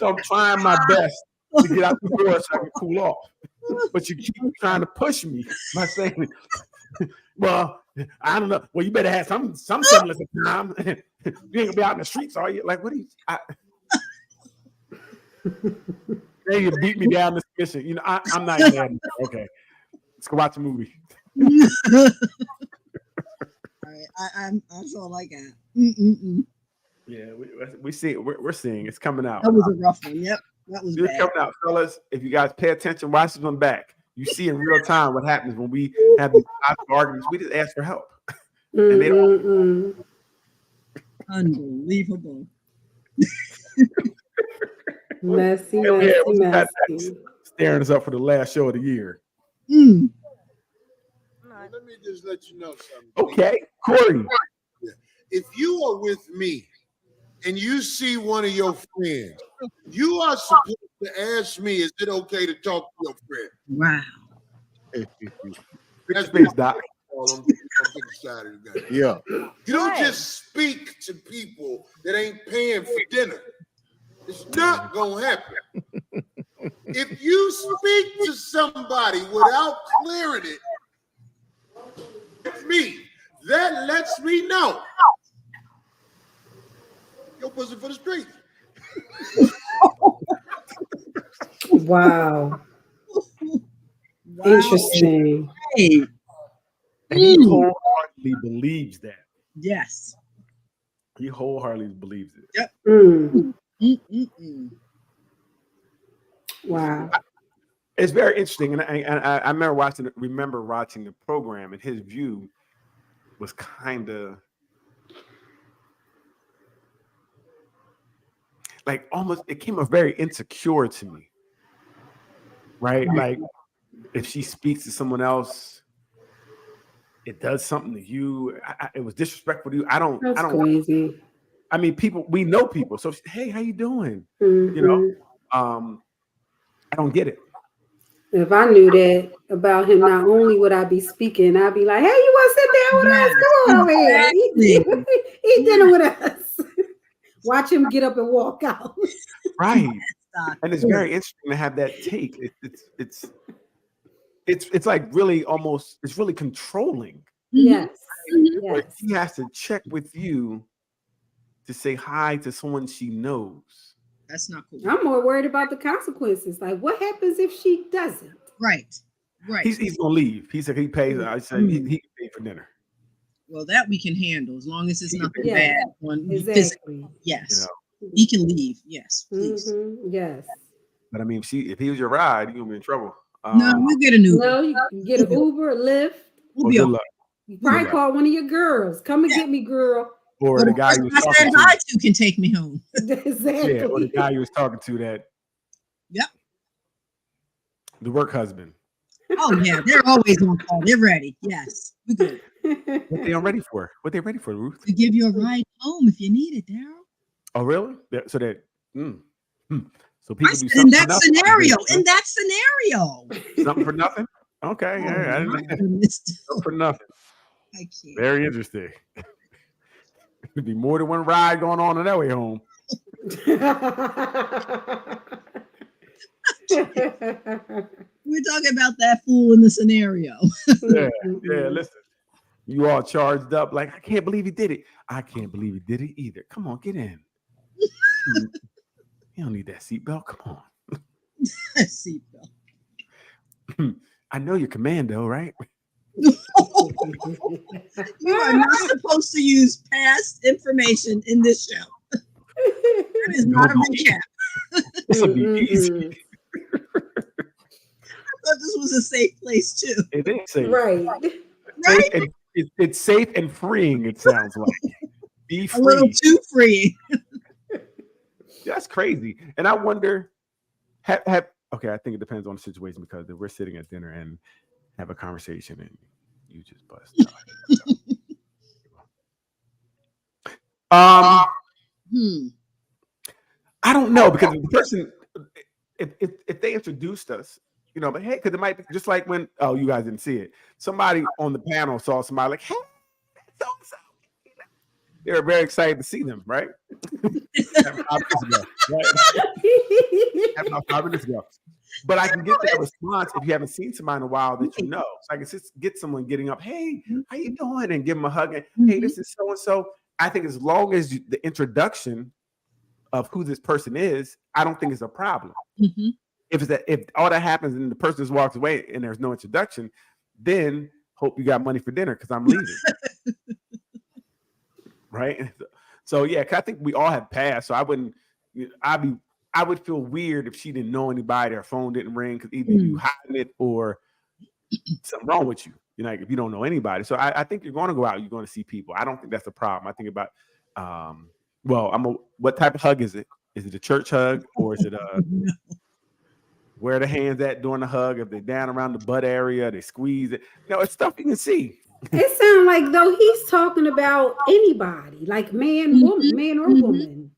I'm trying my best to get out the door so I can cool off. But you keep trying to push me by saying, well, I don't know. Well, you better have some semblance of time. You ain't gonna be out in the streets, are you? Like, what are you? Then you beat me down this mission. I'm not mad. Okay, let's go watch a movie. All right, that's all I got. Yeah, we see it. We're seeing it's coming out. That was a rough one. Yep, that was bad. Coming out, fellas. If you guys pay attention, watch this one back. You see in real time what happens when we have these arguments. We just ask for help, and they don't. Unbelievable. Messy. Staring us up for the last show of the year. Let me just let you know something. Okay, Corey. If you are with me and you see one of your friends, you are supposed to ask me, is it okay to talk to your friend? Wow. That's space, Doc. Yeah. You don't just speak to people that ain't paying for dinner. It's not going to happen. If you speak to somebody without clearing it with me, that lets me know your pussy for the street. Wow. Interesting. And he wholeheartedly believes that. Yes. He wholeheartedly believes it. Yep. Wow. It's very interesting, and I remember watching the program, and his view was kind of like almost. It came off very insecure to me, right? Like if she speaks to someone else, it does something to you. It was disrespectful to you. I don't. Crazy. I mean, we know people. So, hey, how you doing? I don't get it. If I knew that about him, not only would I be speaking, I'd be like, hey, you want to sit down with us? Come on over here. Eat dinner with us. Watch him get up and walk out. Right. And it's very interesting to have that take. It's like really almost, it's really controlling. Yes. Like he has to check with you to say hi to someone she knows. That's not cool. I'm more worried about the consequences. Like, what happens if she doesn't? Right. He's gonna leave. He said he pays. I said he can pay for dinner. Well, that we can handle as long as it's nothing bad. Exactly. Yes. He can leave. Yes, please. Yes. But I mean, if he was your ride, you're gonna be in trouble. No, we'll get an Uber. No, you can get an Uber, a Lyft. We'll be good okay. luck. You probably call one of your girls. Come and get me, girl. Or the guy you was I talking said to. hi to can take me home. Exactly. Yeah, or the guy you was talking to that. Yep. The work husband. Oh yeah, they're always on call. They're ready. Yes, we good. What they ready for? What they ready for, Ruth? To give you a ride home if you need it, Daryl. Oh, really? So that. So I people said do in something that for nothing. scenario. In that scenario. Something for nothing. Okay, Oh, yeah, I my didn't goodness. something for nothing. I can't. Very interesting. There'd be more than one ride going on that way home. We're talking about that fool in the scenario. Yeah, listen. You all charged up like, I can't believe he did it. I can't believe he did it either. Come on, get in. You don't need that seatbelt. Come on. Seatbelt. I know you're commando, right? You are not supposed to use past information in this show. That is not a recap. This will be easy. I thought this was a safe place too. It is safe. Right. Safe and, it's safe and freeing, it sounds like. Be free. A little too free. That's crazy. And I wonder, okay, I think it depends on the situation, because if we're sitting at dinner and have a conversation and you just bust out. I don't know, because the person, if they introduced us, but hey, because it might be just like when, you guys didn't see it. Somebody on the panel saw somebody like, hey, so. They were very excited to see them, right? About 5 minutes ago. But I can get that response if you haven't seen somebody in a while that you know. So I can just get someone getting up, hey, how you doing? And give them a hug. And hey, this is so-and-so. I think as long as the introduction of who this person is, I don't think it's a problem. Mm-hmm. If all that happens and the person just walks away and there's no introduction, then hope you got money for dinner because I'm leaving. Right? So yeah, I think we all have passed. So I would feel weird if she didn't know anybody, her phone didn't ring, because either you hiding it or something wrong with you. Like if you don't know anybody. So I think you're going to go out, you're going to see people. I don't think that's a problem. I think about what type of hug is it? Is it a church hug, or is it where the hands at during the hug? If they're down around the butt area, they squeeze it. It's stuff you can see. It sounds like though he's talking about anybody, like man or woman,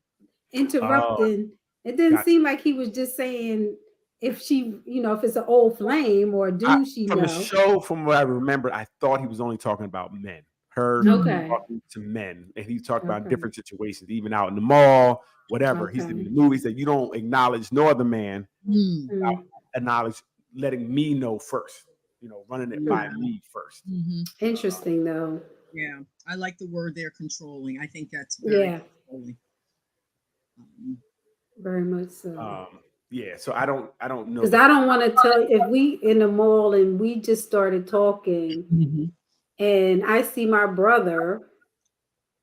interrupting. It didn't seem like he was just saying if she, if it's an old flame or a dude she from knows. the show, from what I remember, I thought he was only talking about men. Talking to men, and he talked about different situations, even out in the mall, whatever. He's in the movie said you don't acknowledge no other man, acknowledge letting me know first. Running it by me first. Interesting, though. Yeah, I like the word they're controlling. I think that's very controlling. Very much so. Yeah, so I don't know, because I don't want to tell if we in the mall and we just started talking, and I see my brother,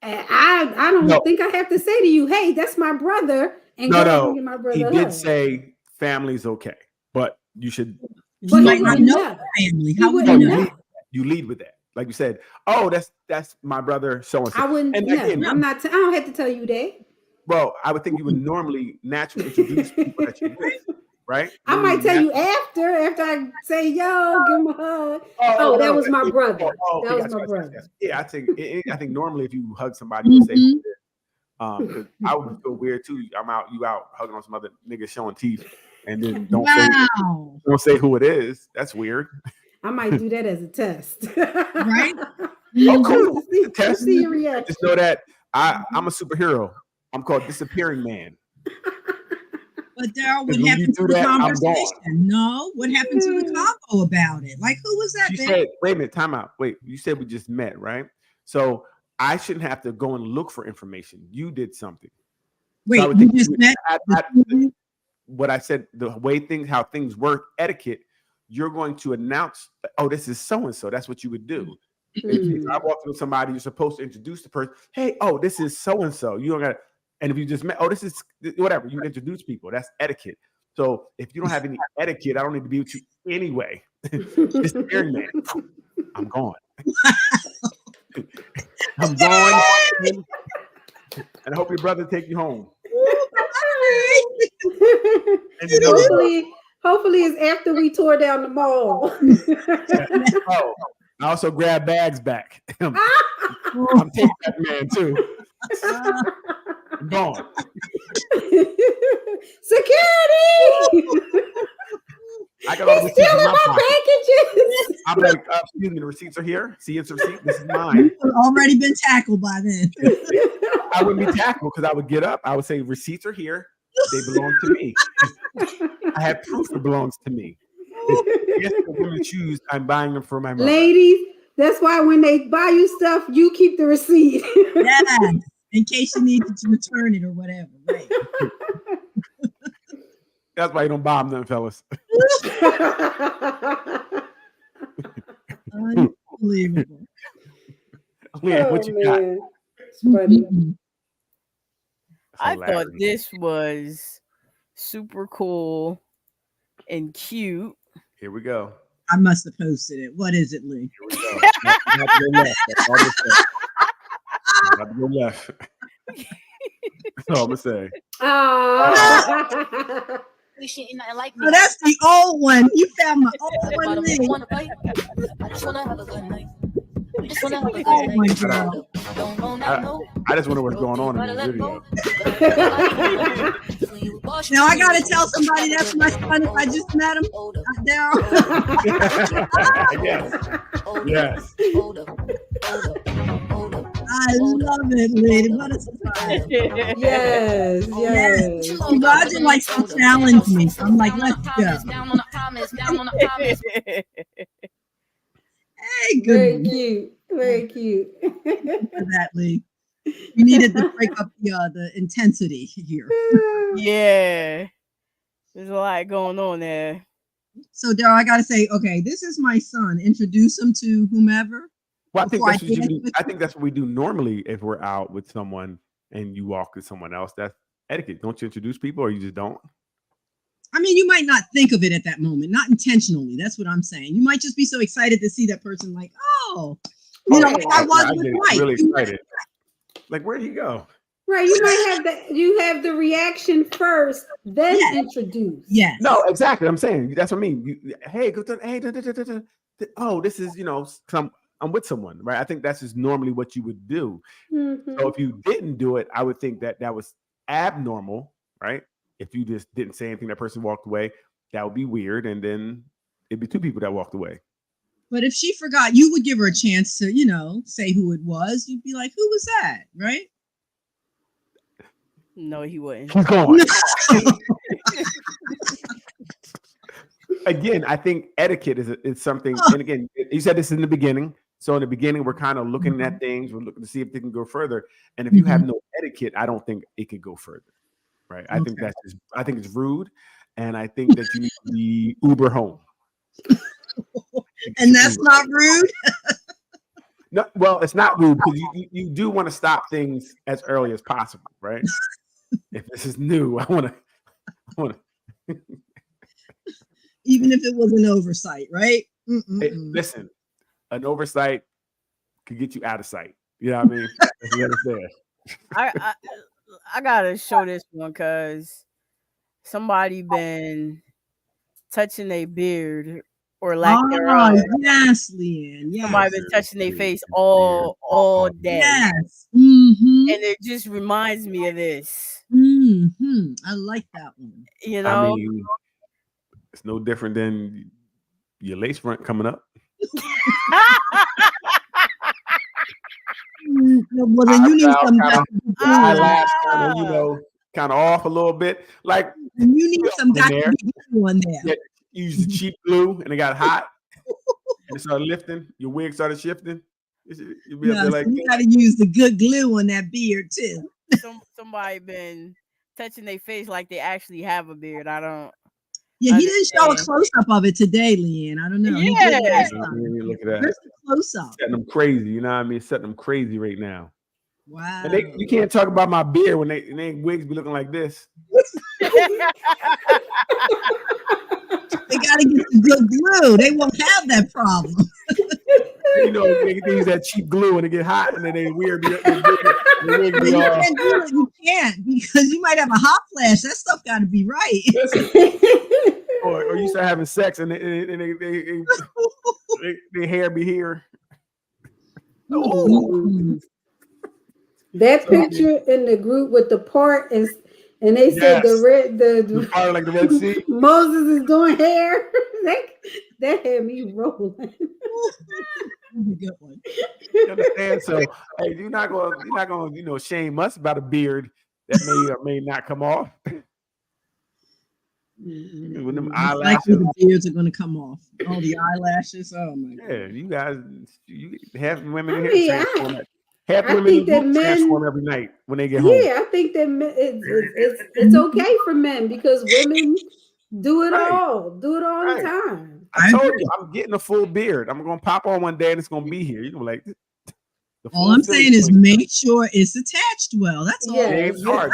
and I don't think I have to say to you, hey, that's my brother, and go get my brother. He did say family's okay, but you should. You might not know family. How would you know? You lead with that, like you said. Oh, that's my brother. So and so. I wouldn't. I'm not. I don't have to tell you that. Well, I would think you would normally naturally introduce people that you with, right? I might tell you after I say, yo, give him a hug. Oh, that was my brother. That was my brother. Yeah, I think normally if you hug somebody, you say, because I would feel weird too. You out hugging on some other nigga showing teeth, and then don't say who it is. That's weird. I might do that as a test. Right? Oh, cool. Test. See your reaction. Just know that I'm a superhero. I'm called Disappearing Man. But Daryl, what happened to the conversation? No, what happened to the convo about it? Like, who was that? You said, wait a minute, time out. Wait, you said we just met, right? So I shouldn't have to go and look for information. You did something. Wait, so you just met? What I said, the way how things work, etiquette, you're going to announce, oh, this is so-and-so. That's what you would do. If I walk with somebody, you're supposed to introduce the person. Hey, oh, this is so-and-so. You don't got to. And if you just met, oh, this is whatever, you introduce people. That's etiquette. So if you don't have any etiquette, I don't need to be with you anyway. Disappearing man, I'm gone. I'm going, and I hope your brother take you home. And hopefully it's after we tore down the mall. Oh, I also grab bags back. I'm taking that man too. I'm gone. Security! I got all the He's receipts in stealing my our pocket. packages! I'm like, excuse me, the receipts are here. See, it's a receipt. This is mine. You've already been tackled by then. I wouldn't be tackled because I would get up. I would say, receipts are here. They belong to me. I have proof it belongs to me. Yes, the women's shoes, I'm buying them for my mother. Ladies, that's why when they buy you stuff, you keep the receipt. Yeah, in case you need to return it or whatever. Right. That's why you don't buy them, then, fellas. Unbelievable. Yeah, what you got? Man. It's funny. I thought this was super cool and cute. Here we go. I must have posted it. What is it, Lee? Here we go. Not to go left. That's all I'm gonna say. Not to go left. That's all I'm gonna say. She ain't nothing like Oh, that's the old one. You found my old one, Lee. I just wanna have a good night. We just wanna have a good Oh my night. God. Don't go now, I just wonder what's going on in this video. Now I gotta tell somebody that's my son if I just met him. Yes. I love it, lady. What a surprise. Yes. Roger likes to challenge me. So I'm like, let's go. Hey, Very good. cute. Very cute. For that, Lee. You needed to break up the intensity here. Yeah. There's a lot going on there. So, Daryl, I gotta say, okay, this is my son. Introduce him to whomever. Well, I think Before that's I what get you do. into I think that's what we do normally if we're out with someone and you walk with someone else. That's etiquette. Don't you introduce people, or you just don't? I mean, you might not think of it at that moment, not intentionally. That's what I'm saying. You might just be so excited to see that person, like, oh, you know, like I was with Mike. Really excited. Like, where'd he go? Right. You might have the reaction first, then introduce. Yes. No, exactly. I'm saying that's what I mean. Hey, go to hey. Oh, this is I'm with someone, right? I think that's just normally what you would do. Mm-hmm. So if you didn't do it, I would think that was abnormal, right? If you just didn't say anything, that person walked away, that would be weird, and then it'd be two people that walked away. But if she forgot, you would give her a chance to, say who it was. You'd be like, who was that? Right? No, he wouldn't. She's gone. Again, I think etiquette is something, and again, you said this in the beginning. So in the beginning, we're kind of looking at things, we're looking to see if they can go further. And if you have no etiquette, I don't think it could go further. Right. I think I think it's rude. And I think that you need to be Uber home. And that's not rude. No, well, it's not rude because you do want to stop things as early as possible, right? If this is new, I want to. Even if it was an oversight, right? Hey, listen, an oversight could get you out of sight. You know what I mean? That's what I'm saying. I gotta show this one because somebody been touching their beard or lack thereof. Yes, Leanne. Yes. Somebody been touching their face all day. Yes. And it just reminds me of this. I like that one. You know, I mean, it's no different than your lace front coming up. Well, then you need some eyelash, kind of off a little bit. Like you need some Dr. on there. Yeah, use the cheap glue, and it got hot, and it started lifting. Your wig started shifting. You got to use the good glue on that beard too. Somebody been touching their face like they actually have a beard. I don't. Yeah, he didn't show a close up of it today, Leanne. I don't know. Yeah, look at that. Where's the close up? Setting them crazy, you know what I mean? Setting them crazy right now. Wow. And you can't talk about my beard when they wigs be looking like this. They got to get the good glue. They won't have that problem. You know, they use that cheap glue and it get hot and then they weird. You can't do it. You can't because you might have a hot flash. That stuff got to be right. or you start having sex and their hair be here. That picture in the group with the part and they said the part like the Red Sea. Moses is doing hair. that had me rolling. Good one. You understand? So hey, you're not gonna shame us about a beard that may or may not come off. When them eyelashes, the beards are going to come off. All the eyelashes. Oh my god. Yeah, you guys, half women I transform think that transform every night when they get home. Yeah, I think that it's okay for men because women do it all the time. I told you, I'm getting a full beard. I'm gonna pop on one day and it's gonna be here. You're gonna be like. All I'm saying is make sure it's attached well. That's all. It's hard.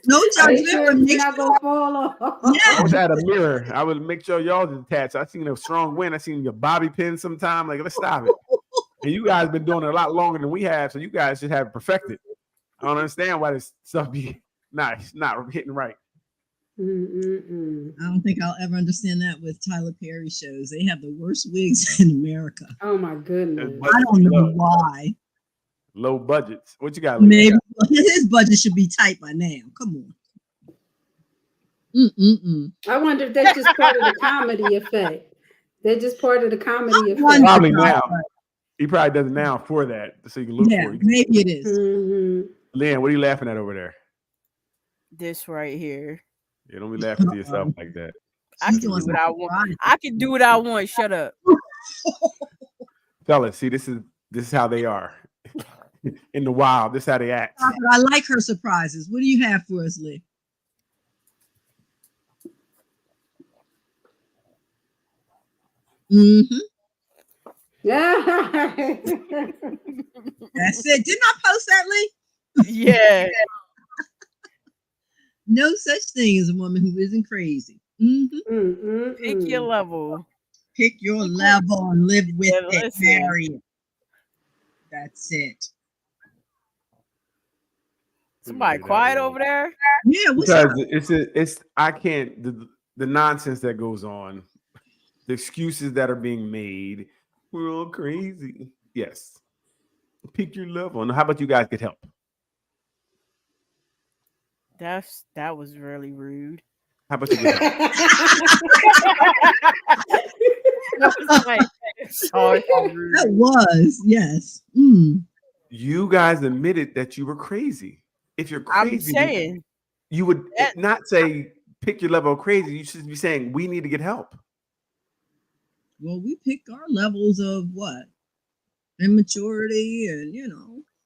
No judgment. You're not gonna fall off. I wish I had a mirror. I would make sure y'all is attached. I seen a strong wind. I seen your bobby pin sometime. Like, let's stop it. And you guys been doing it a lot longer than we have, so you guys should have it perfected. I don't understand why this stuff be not hitting right. I don't think I'll ever understand that with Tyler Perry shows. They have the worst wigs in America. Oh my goodness. I don't know why. Low budgets. What you got? Maybe his budget should be tight by now. Come on. I wonder if that's just part of the comedy effect. They're just part of the comedy effect. Probably now. He probably does it now for that, so you can look for it. Maybe it is. Lynn, what are you laughing at over there? This right here. Yeah, don't be laughing to yourself like that. I can do what I want. I can do what I want. Shut up. Fellas, see, this is how they are. In the wild, this is how they act. I like her surprises. What do you have for us, Lee? Yeah. That's it. Didn't I post that, Lee? Yeah. No such thing as a woman who isn't crazy. Pick your level. Pick your level and live with it, Mary. That's it. Somebody quiet over there? Yeah, because it's I can't the nonsense that goes on, the excuses that are being made. We're all crazy. Yes. Pick your level. And how about you guys get help? That was really rude. How about you get help? That was, yes. You guys admitted that you were crazy. If you're crazy, I'm saying, you would not say pick your level of crazy. You should be saying we need to get help. Well, we pick our levels of what? Immaturity and,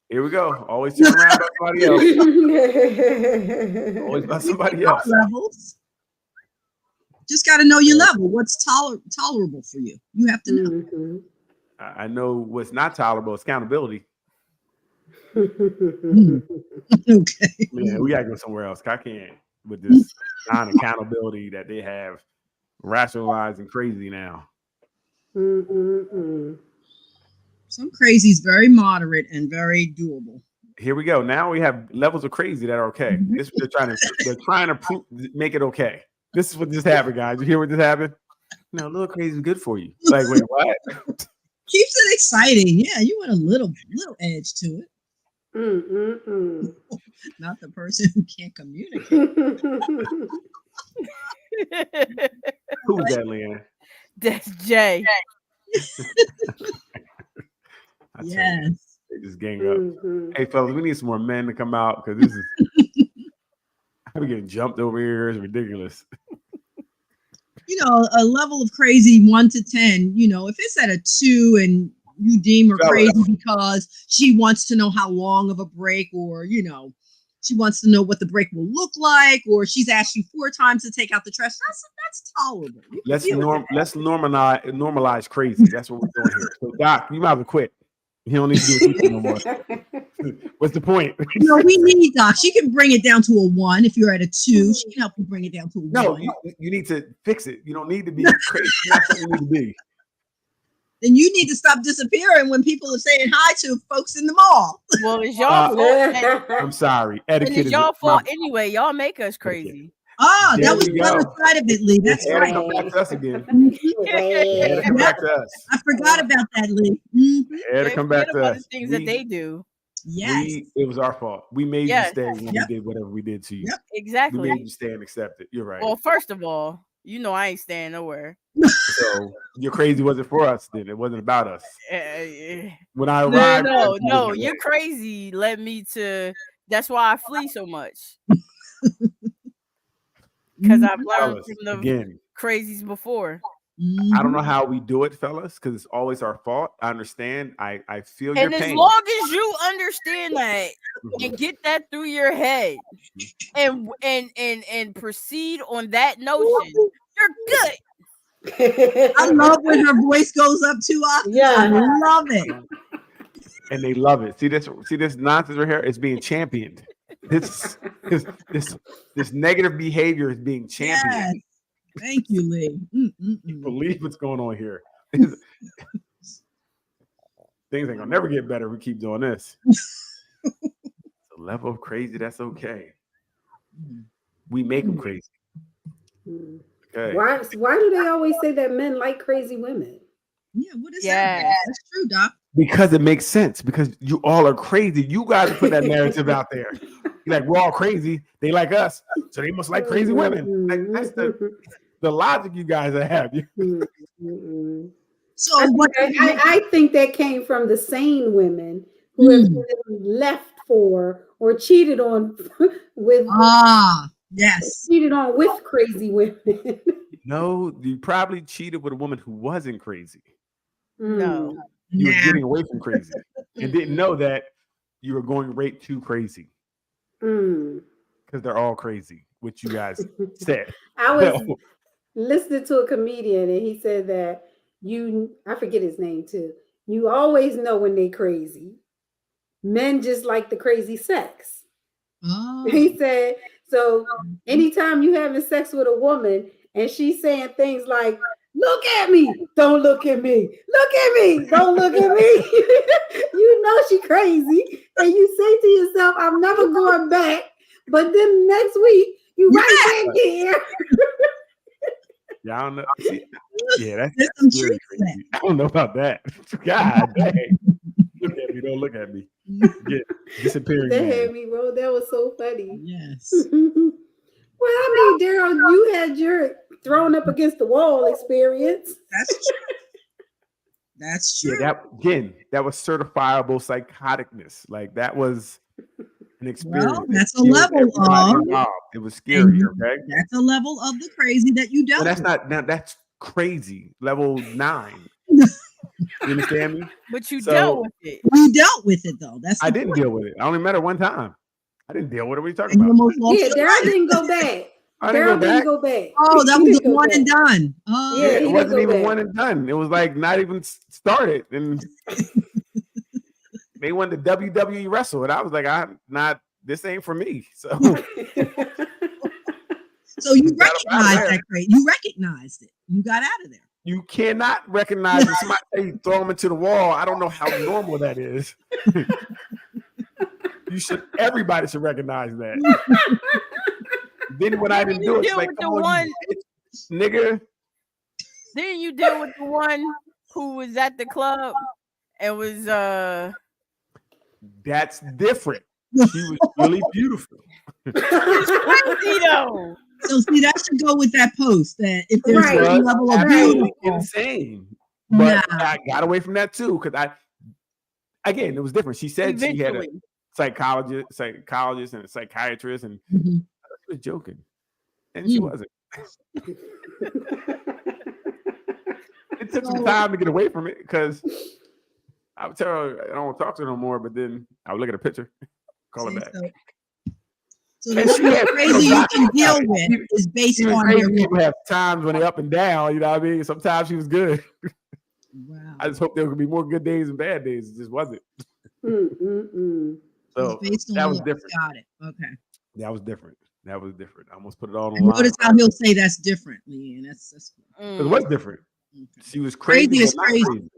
Here we go. Always turn around about somebody else. Always about somebody else. Levels. Just got to know your level. What's tolerable for you? You have to know. I know what's not tolerable is accountability. Okay. Yeah, we gotta go somewhere else. I can't with this non-accountability that they have, rationalizing crazy now. Some crazy is very moderate and very doable. Here we go. Now we have levels of crazy that are okay. This they're trying to make it okay. This is what just happened, guys. You hear what just happened? No, a little crazy is good for you. Like, wait, what? Keeps it exciting. Yeah, you want a little edge to it. Not the person who can't communicate. Who's that, Leanne? That's Jay. Yes. They just gang up. Hey, fellas, we need some more men to come out because this is I'm getting jumped over here. It's ridiculous. A level of crazy 1 to 10, if it's at a 2 and you deem her crazy because she wants to know how long of a break or, she wants to know what the break will look like, or she's asked you 4 times to take out the trash. That's tolerable. Let's normalize crazy. That's what we're doing here. So, Doc, you might have to quit. You don't need to do it no more. What's the point? We need Doc. She can bring it down to a 1. If you're at a 2, she can help you bring it down to a 1. No, you need to fix it. You don't need to be crazy. That's what you need to be. then you need to stop disappearing when people are saying hi to folks in the mall. Well, it's y'all fault. I'm sorry. And Etiquette it's is y'all my- fault anyway. Y'all make us crazy. Oh, There that was we the other go. side of it, Lee. That's Had to right. come back to us again. Had to come back to us. I forgot about that, Lee. Mhm. Had to come back Forget to about us. the things that they do. Yes. It was our fault. We made Yes. you stay when Yep. we did whatever we did to you. Yep. We Exactly. made you stay and accept it. You're right. Well, first of all, you know I ain't staying nowhere. So your crazy wasn't for us then. It wasn't about us. When I No, arrived, no, you're crazy led me to. That's why I flee so much. Because I've learned fellas, from the again, crazies before. I don't know how we do it, fellas, because it's always our fault. I understand. I feel your And as pain. long as you understand that and get that through your head and proceed on that notion, you're good. I love when her voice goes up too often. Yeah. I love it. And they love it. See this nonsense right here is being championed. This negative behavior is being championed. Yes. Thank you, Lee. Believe what's going on here. Things ain't gonna never get better if we keep doing this. The level of crazy, that's okay. We make them crazy. Okay. Why do they always say that men like crazy women? Yeah, what is Yes. that? That's true, Doc. Because it makes sense. Because you all are crazy. You guys put that narrative out there. You're like, we're all crazy. They like us, so they must like crazy women. Like, that's the logic you guys have. So I think that came from the sane women who have been left for or cheated on with yes, cheated on with crazy women. No, you probably cheated with a woman who wasn't crazy. No. You were getting away from crazy and didn't know that you were going right to crazy. Because they're all crazy, which you guys said. I was listening to a comedian and he said that I forget his name too. You always know when they crazy. Men just like the crazy sex. He said, so anytime you having sex with a woman and she's saying things like, look at me, don't look at me, look at me, don't look at me. You know she crazy. And you say to yourself, I'm never going back. But then next week, you right back here. Yeah, I don't know. Yeah, that's scary crazy. I don't know about that. God dang. Look at me, don't look at me. Disappearing. That had me roll. That was so funny. Yes. Well, I mean, Daryl, you had your thrown up against the wall experience. That's true. That's true. Yeah, that was certifiable psychoticness. Like that was an experience. Well, that's a level of. It was scary. Okay, that's a level of the crazy that you dealt. But that's crazy. Level 9. You understand me? But you dealt with it. You dealt with it though. I didn't deal with it. I only met her one time. I didn't deal with it. What are you talking about? Yeah, Daryl didn't go back. Daryl didn't go back. Oh, that was the one and done. Oh, yeah, it wasn't even one and done. It was like not even started. And they wanted to WWE wrestle. And I was like, this ain't for me. So so you recognized that crate. You recognized it. You got out of there. You cannot recognize if somebody say you throw them into the wall. I don't know how normal that is. Everybody should recognize that. Then when I didn't do it, it's like, come on, nigga. Then you deal with the one who was at the club and was That's different. She was really beautiful. crazy though. So see, that should go with that post that if there's a level of beauty, insane. But I got away from that too because it was different. She said she had a psychologist and a psychiatrist, and she was joking, and she wasn't. It took some time to get away from it because I would tell her I don't want to talk to her no more, but then I would look at a picture, call her back. So the crazy you can deal with is based on crazy people have times when they're up and down, you know what I mean? Sometimes she was good. Wow. I just hope there could be more good days and bad days. It just wasn't. So that was different. Got it. Okay. That was different. I almost put it all on. Notice how he'll say that's different, Leanne. That's it was different. Okay. She was crazy. Crazy is crazy.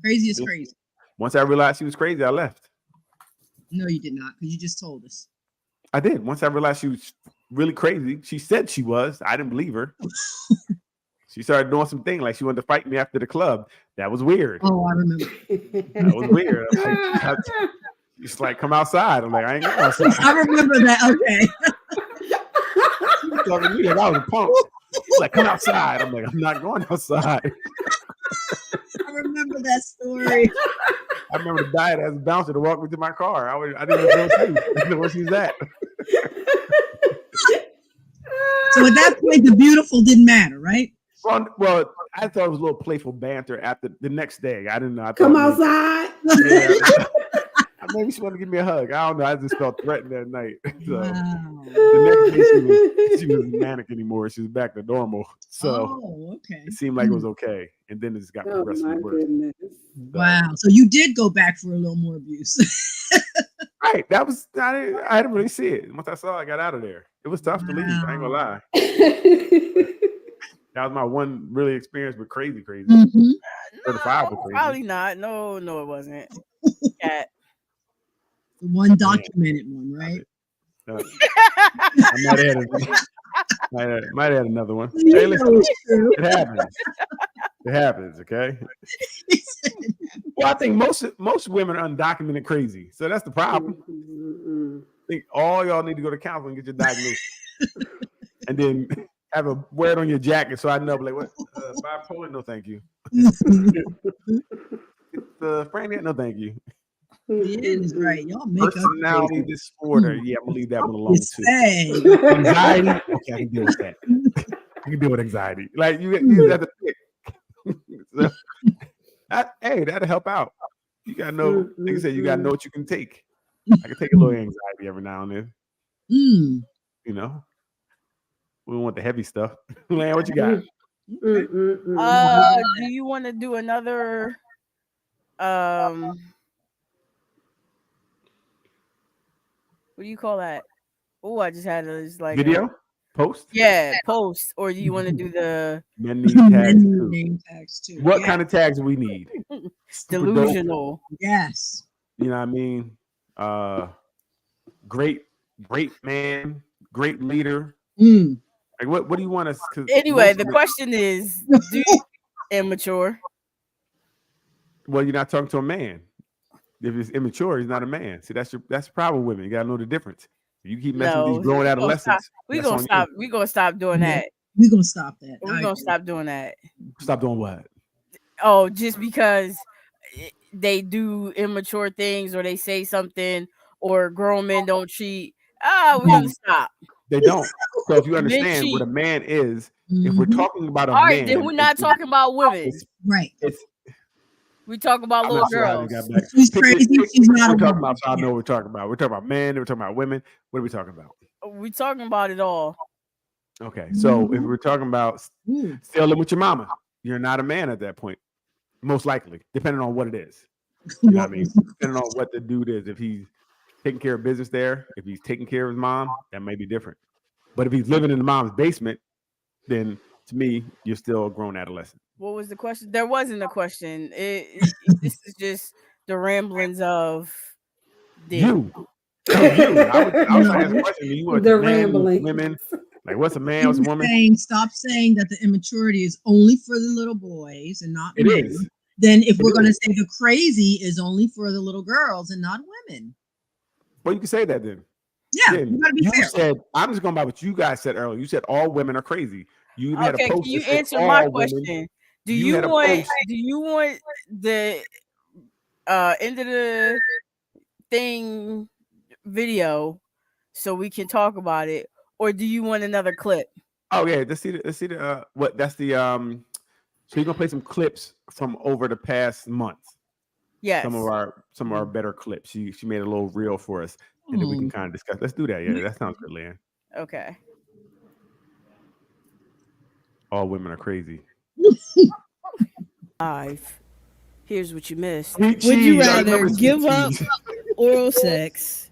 Crazy is crazy. Once I realized she was crazy, I left. No, you did not, because you just told us. I did. Once I realized she was really crazy, she said she was. I didn't believe her. She started doing some thing like she wanted to fight me after the club. That was weird. Oh, I remember. That was weird. She's like, come outside. I'm like, I ain't going outside. I remember that. Okay. She was talking to me like I was a punk. She's like, come outside. I'm like, I'm not going outside. I remember that story. I remember the diet as a bouncer to walk me to my car. I didn't even know I didn't know where she's at. So at that point, the beautiful didn't matter, right? Well, I thought it was a little playful banter after the next day. I didn't know. Come outside. Yeah. Maybe she wanted to give me a hug. I don't know. I just felt threatened that night. So Wow. the next day she wasn't manic anymore. She was back to normal. So okay. it seemed like it was okay. And then it just got progressively worse. Goodness. Wow. So you did go back for a little more abuse. Right. That was I didn't really see it. Once I saw it, I got out of there. It was tough to leave. I ain't gonna lie. That was my one really experience with crazy. Mm-hmm. 35 was crazy. Probably not. No, it wasn't. Cat. The one documented one, right? I might add another one. You Hey, listen, know it's true. it happens. It happens, okay? Well, I think most women are undocumented crazy. So that's the problem. I think all y'all need to go to counseling and get your diagnosis. And then wear it on your jacket so I know, like, what? Bipolar? No, thank you. Franny? No, thank you. Yeah, is right. Y'all make Personality disorder. Yeah, I'm gonna leave that one alone too. Say. Anxiety. Okay, I can deal with that. I can deal with anxiety. Like you have to pick. So, hey, that'll help out. You gotta know. Like I said, you gotta know what you can take. I can take a little anxiety every now and then. You know, we don't want the heavy stuff. Man, what you got? Do you want to do another? What do you call that? Oh, I just had this like Video post. Yeah, post. Or do you want to do the Men need tags too. Name tags too. What kind of tags do we need? delusional? Yes. You know what I mean? Great man, great leader. Like what do you want us to Anyway, the question is, do you immature? Well, you're not talking to a man. If it's immature, he's not a man. See, that's the problem with women. You gotta know the difference. If you keep messing with these growing adolescents, we're gonna stop. We're gonna stop doing that. We're gonna stop that. We're gonna stop doing that. Stop doing what? Oh, just because they do immature things or they say something or grown men don't cheat. We're gonna stop. They don't. So if you understand what a man is, if we're talking about a all man, right, then we're not talking about women. Right. We talk about little girls. She's crazy. She's not. We're talking about. I know what we're talking about. We're talking about men. We're talking about women. What are we talking about? We're talking about it all. Okay, so if we're talking about still living with your mama, you're not a man at that point, most likely, depending on what it is. You know what I mean? Depending on what the dude is. If he's taking care of business there, if he's taking care of his mom, that may be different. But if he's living in the mom's basement, then to me, you're still a grown adolescent. What was the question? There wasn't a question. This is just the ramblings of you. I was asking a question. You want the men, rambling women? Like, what's a man? What's a woman? Stop saying that the immaturity is only for the little boys and not men. It is. Then if we're going to say the crazy is only for the little girls and not women. Well, you can say that then. Yeah, you gotta be you fair. said, I'm just going by what you guys said earlier. You said all women are crazy. You had a post. Can you that said answer my all question? women. Do you want the end of the thing video so we can talk about it, or do you want another clip? Oh yeah, let's see the what that's the so you're gonna play some clips from over the past month. Yes. Some of our better clips. She made a little reel for us, and then we can kind of discuss. Let's do that. Yeah, that sounds good, Leanne. Okay. All women are crazy. Here's what you missed. Would you rather give up oral sex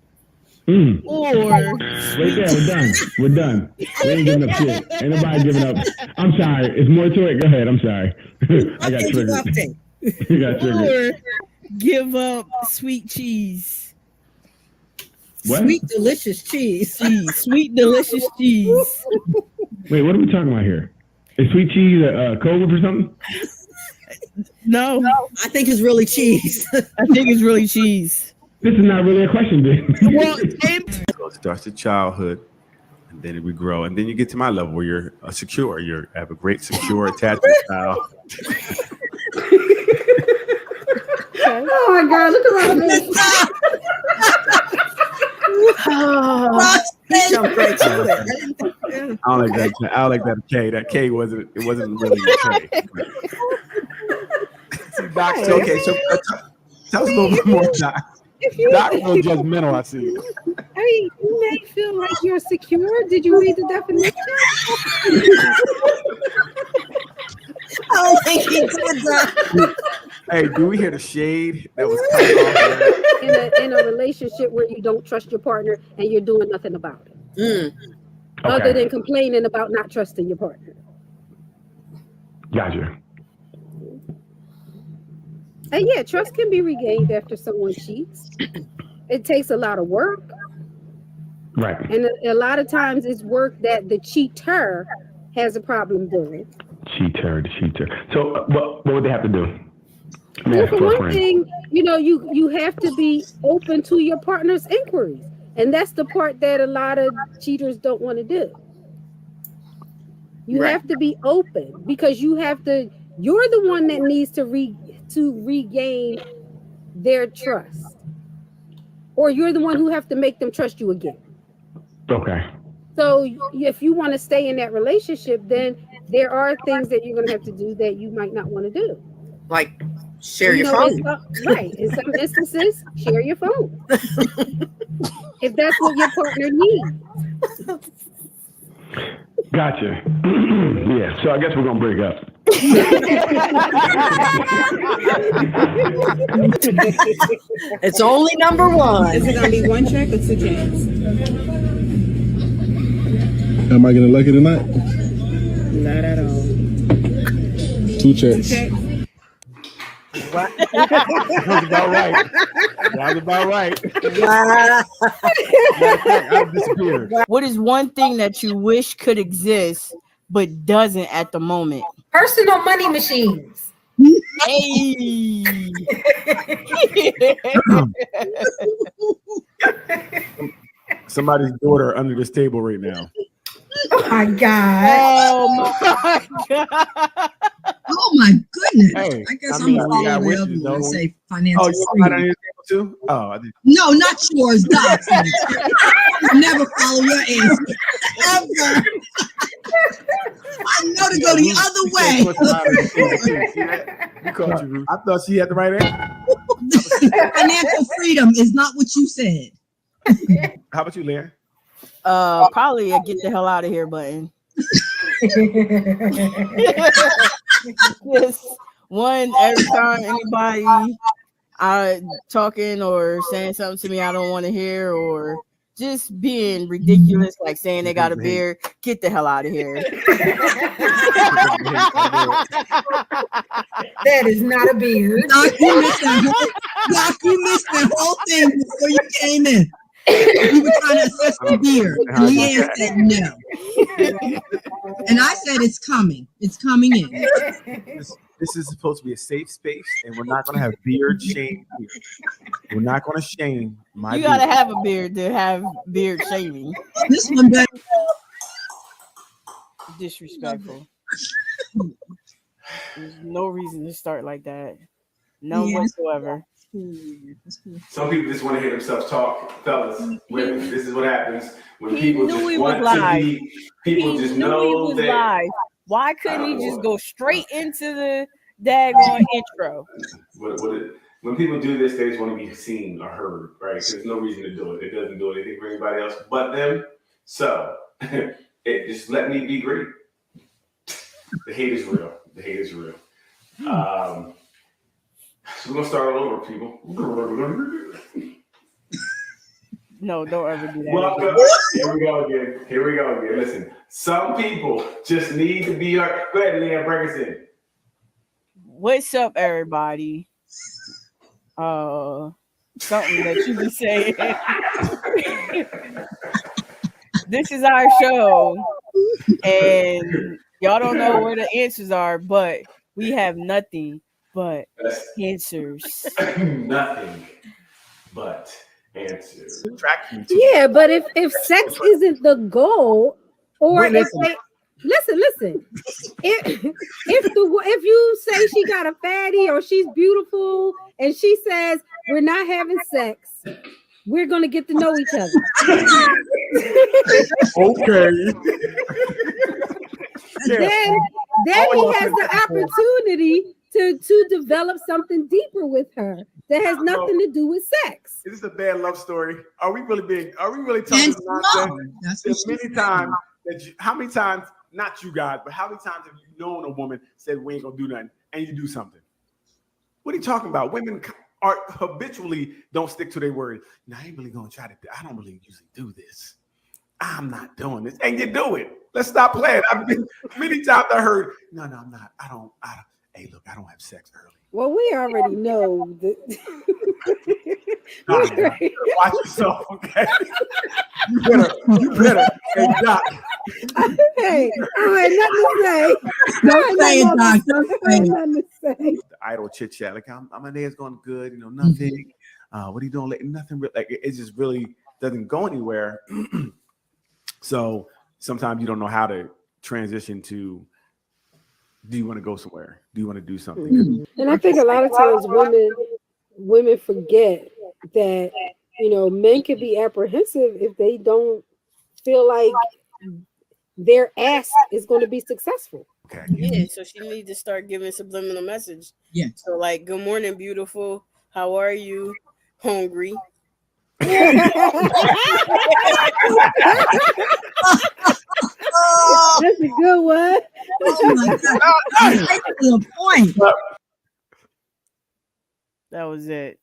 or right there, we're done. We ain't giving up shit. Ain't nobody giving up. I'm sorry. It's more to it. Go ahead. I'm sorry. I got triggered. You got triggered. Or give up sweet cheese. What? Sweet delicious cheese. Sweet delicious cheese. Wait, what are we talking about here? Is sweet cheese code for something? No, I think it's really cheese. I think it's really cheese. This is not really a question, dude. Well, So it starts at childhood, and then we grow, and then you get to my level where you're secure. You have a great secure attachment style. Oh my God, look around this. Jump right to it. I don't like that. I don't like that K. That K wasn't really a K. Doc, okay, so tell us a little bit more, Doc. Doc is a little judgmental, I see. I mean, you may feel like you're secure. Did you read the definition? I don't think he did that. Hey, do we hear the shade that was coming off? In a relationship where you don't trust your partner and you're doing nothing about it, other than complaining about not trusting your partner. Gotcha. And yeah, trust can be regained after someone cheats. It takes a lot of work. Right. And a lot of times it's work that the cheater has a problem doing. Cheater. So what would they have to do? Well, for one thing, you have to be open to your partner's inquiries. And that's the part that a lot of cheaters don't want to do. You have to be open because you're the one that needs to regain their trust. Or you're the one who have to make them trust you again. Okay. So if you want to stay in that relationship, then there are things that you're going to have to do that you might not want to do. Like share your phone. Right. In some instances, share your phone. If that's what your partner needs. Gotcha. Yeah, so I guess we're going to break up. It's only number one. Is it gonna be one check or two checks? Am I getting lucky tonight? Not at all. 2 checks. That's about right. That's about right. I've disappeared. What is one thing that you wish could exist but doesn't at the moment? Personal money machines. Hey. Somebody's daughter under this table right now. Oh my God. Oh my God. Oh my goodness. Hey, I guess I mean, I'm we gonna got follow the wishes, other one and though. say financial Oh, you freedom. got on your table too? Oh, I did. No, not yours, Doc's. I never follow your answer. Ever. I know to go the other way. You called you rude. I thought she had the right answer. Financial freedom is not what you said. How about you, Leah? Probably a get the hell out of here button. Just one every time anybody talking or saying something to me I don't want to hear, or just being ridiculous, like saying they got a beard, get the hell out of here. That is not a beard. Doc, you missed that whole thing before you came in. We were trying to assess the beard, and Leanne said no. And I said it's coming. It's coming in. This is supposed to be a safe space, and we're not going to have beard shame here. We're not going to shame my You gotta beard. have a beard to have beard shaming. This one better. Disrespectful. There's no reason to start like that. None whatsoever. Some people just want to hear themselves talk, fellas. This is what happens when He people knew just he want was to live. be. People He just knew he know was that. live. Why couldn't he just go straight into the daggone intro? When people do this, they just want to be seen or heard, right? There's no reason to do it. It doesn't do anything for anybody else but them. So it just let me be great. The hate is real. The hate is real. So we're gonna start all over, people. No, don't ever do that. Welcome. Here we go again. Listen, some people just need to be heard. Go ahead, Leanne, bring us in. What's up, everybody? Something that you be saying. This is our show, and y'all don't know where the answers are, but we have nothing but answers. Nothing but answers. Yeah, but if sex isn't the goal, or Wait, if they listen, if you say she got a fatty or she's beautiful and she says we're not having sex, we're gonna get to know each other. Okay. Then he has the opportunity to develop something deeper with her that has nothing to do with sex. Is this a bad love story? Are we really talking nonsense? There's many times how many times, not you guys, but how many times have you known a woman said we ain't gonna do nothing and you do something? What are you talking about? Women are habitually don't stick to their word. No, I ain't really gonna try to. I don't really usually do this. I'm not doing this, and you do it. Let's stop playing. I've been many times I heard, no, I'm not. I don't. Hey, look, I don't have sex early. Well, we already know that. Watch yourself, okay? You better. Hey, Doc. Hey, I had nothing to say. Don't say it, Doc. Don't say it. Nothing to say. The idle chit chat, like my day's going good, nothing. What are you doing? Like, nothing. Like it just really doesn't go anywhere. So sometimes you don't know how to transition to. Do you want to go somewhere? Do you want to do something? And I think a lot of times women forget that men can be apprehensive if they don't feel like their ask is going to be successful. Okay. Yeah, so she needs to start giving subliminal message. Yeah. So like, good morning, beautiful. How are you? Hungry. That's a good one. Oh my God. That's a good point. That was it.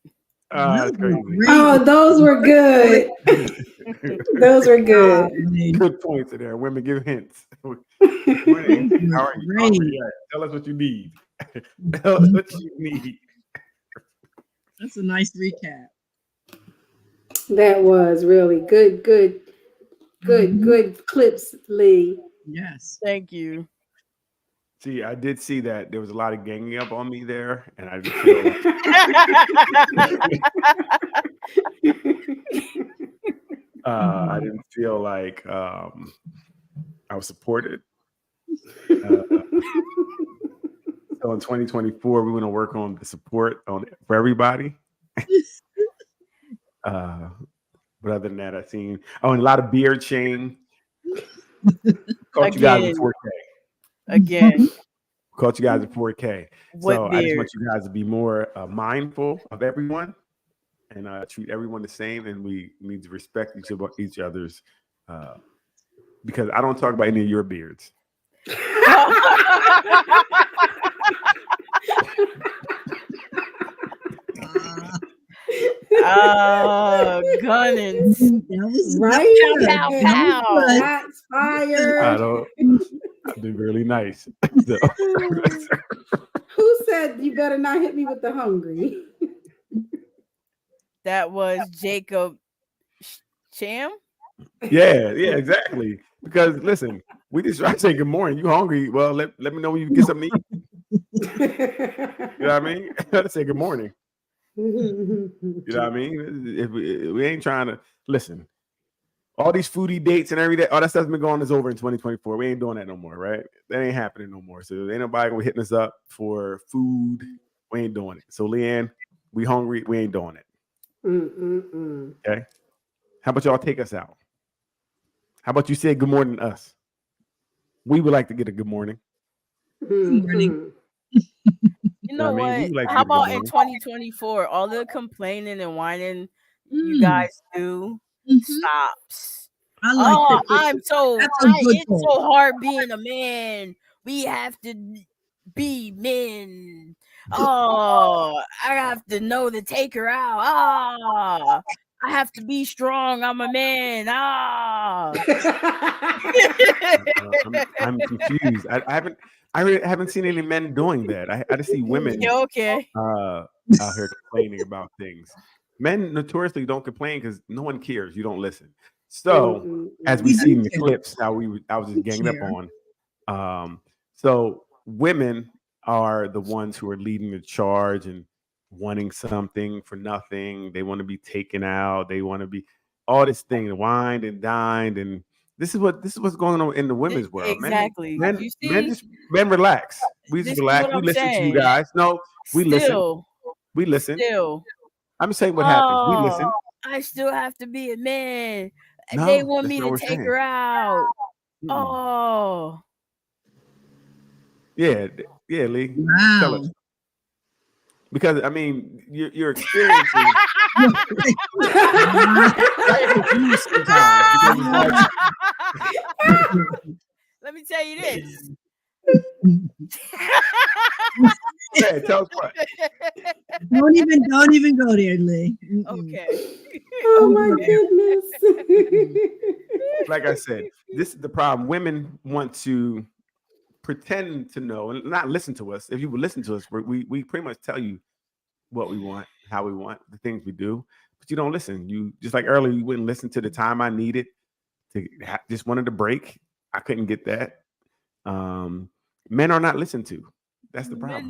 That's crazy. Oh, those were good. Those were good. Good points in there. Women give hints. All right. Tell us what you need. Tell us what you need. That's a nice recap. That was really good clips, Lee. Yes. Thank you. See, I did see that there was a lot of ganging up on me there, and I didn't feel I didn't feel like I was supported. So in 2024, we're going to work on the support for everybody. But other than that, I've seen and a lot of beard shame. Caught you guys in 4K. Again. Caught you guys in 4K. What so beard? I just want you guys to be more mindful of everyone and treat everyone the same. And we need to respect each other's because I don't talk about any of your beards. Gunnins. Right? Pow, pow, pow. That's fire. I've been really nice. So. Who said you better not hit me with the hungry? That was Jacob Cham. Yeah, exactly. Because listen, we just try to say good morning. You hungry? Well, let me know when you get something to eat. You know what I mean? Gotta say good morning. You know what I mean? If we ain't trying to listen, all these foodie dates and everything, all that stuff's been going is over in 2024. We ain't doing that no more, right? That ain't happening no more. So ain't nobody gonna be hitting us up for food. We ain't doing it. So Leanne, we hungry. We ain't doing it. Okay. How about y'all take us out? How about you say good morning to us? We would like to get a good morning. Good morning. You know what? I mean, what? How about in 2024, all the complaining and whining you guys do stops. I like it's so hard being a man. We have to be men. Oh, I have to know to take her out. I have to be strong. I'm a man. I'm confused. I really haven't seen any men doing that. I just see women Yeah, okay. out here complaining about things. Men notoriously don't complain because no one cares. You don't listen. So as we see in the clips, I was just ganging up on. So women are the ones who are leading the charge and wanting something for nothing. They want to be taken out. They want to be all this thing, wined and dined, and this is what's going on in the women's world. Exactly. Men relax. We just relax. We listen to you guys. No, we listen. We listen. Still. I'm saying what happens. We listen. I still have to be a man. No, they want me that's not to what we're take saying. her out. Oh. Yeah, Lee. Wow. Tell us. Because I mean, you're experiencing. Let me tell you this. Yeah, tell us what. Don't even go there, Lee. Okay. Oh my goodness. Like I said, this is the problem. Women want to pretend to know and not listen to us. If you would listen to us, we pretty much tell you what we want, how we want, the things we do, but you don't listen. You just like earlier, you wouldn't listen to the time I needed to just wanted to break. I couldn't get that. Men are not listened to. That's the problem.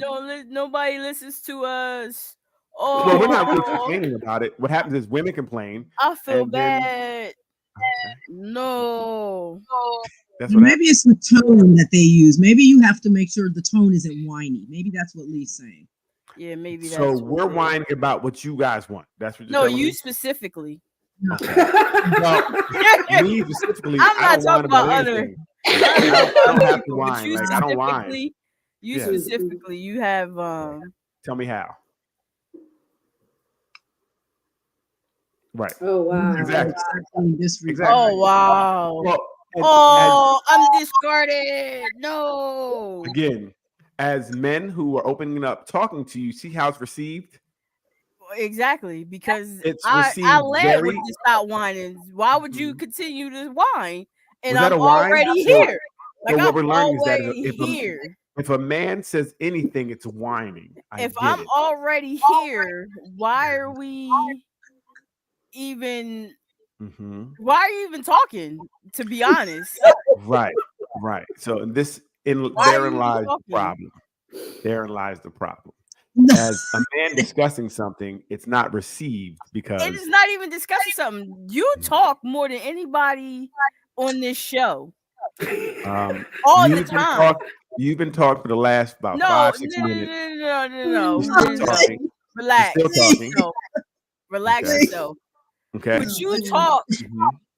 Nobody listens to us. Well, we're not really complaining about it. What happens is women complain. I feel bad. No. That's what maybe it's the tone that they use. Maybe you have to make sure the tone isn't whiny. Maybe that's what Lee's saying. Yeah, maybe that's so we're whining about what you guys want. That's what you're No, telling you me? specifically. Okay. Well, me specifically, I'm I not don't talking whine about other. anything. I don't have to whine. You Like, I don't whine. You Yeah. specifically, you have Tell me how. Right. Oh wow. Exactly. Oh wow. Well, I'm discarded. No. Again, as men who are opening up, talking to you, see how it's received? Exactly, because It's I received led with very- to stop whining. Why would you continue to whine? And Was that I'm a whine? already So- here. so Like what I'm we're learning is that already here. if a man says anything, it's whining. If I'm already here, why are we even? Why are you even talking? To be honest, Right. So therein lies the problem. Therein lies the problem. As a man discussing something, it's not received because it is not even discussing something. You talk more than anybody on this show. All the time. You've been talking for the last about 5-6 minutes. No. You're still talking. Relax. You're still talking. Relax Okay. yourself. Okay. But you talk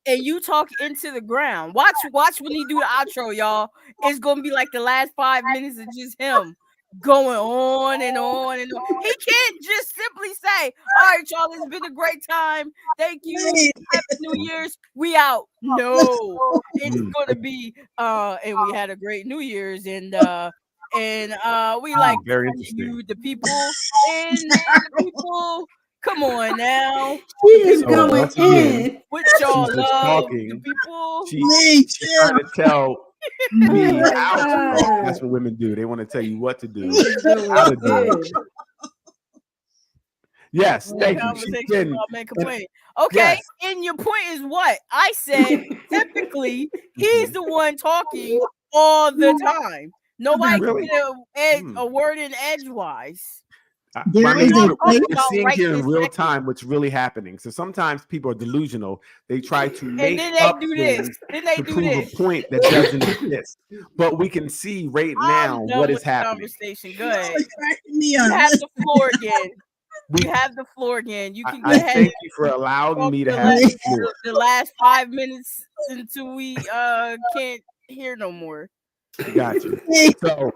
and you talk into the ground. Watch when he do the outro, y'all. It's gonna be like the last 5 minutes of just him going on and on and on. He can't just simply say, all right, y'all, it's been a great time. Thank you. Happy New Year's. We out. No, it's gonna be and we had a great New Year's and we like very you, the people, and people. Come on now. She is going in. With y'all She's just love, talking. the people. She's trying to tell me Oh my how to God. talk. That's what women do. They want to tell you what to do, how to do it. Yes, thank you. Conversation She's been, about men complaining. Okay, Yes. and your point is what? I said typically he's the one talking all the time. Nobody Really? can get a word in edgewise. There I mean, is a we're place- seeing right here in this real second. time what's really happening. So sometimes people are delusional. They try to make And then they up do this. things Then they to do prove this. a point that doesn't exist. But we can see right now I'm done what with is the happening. conversation. Go ahead. cracking me You up. have the floor again. You have the floor again. You can go I ahead. thank you for allowing talk me to the have the last, floor. the last 5 minutes until we can't hear no more. Got you. So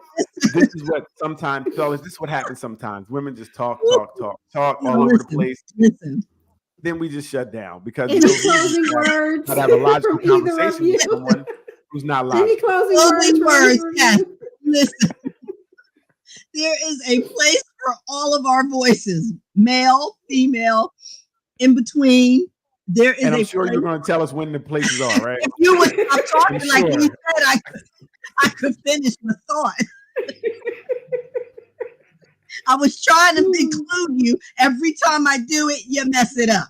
this is what sometimes, fellas, this is what happens sometimes. Women just talk all over the place. Listen. Then we just shut down because Any we don't closing need words to have a logical from either of conversation you? with someone who's not Any logical. closing Closing words? words, from yes. either of you? Listen. There is a place for all of our voices, male, female, in between. There is And I'm a sure place. you're going to tell us when the places are, right? If you would stop talking I'm like you sure. said, I could finish my thought. I was trying to include you. Every time I do it, you mess it up.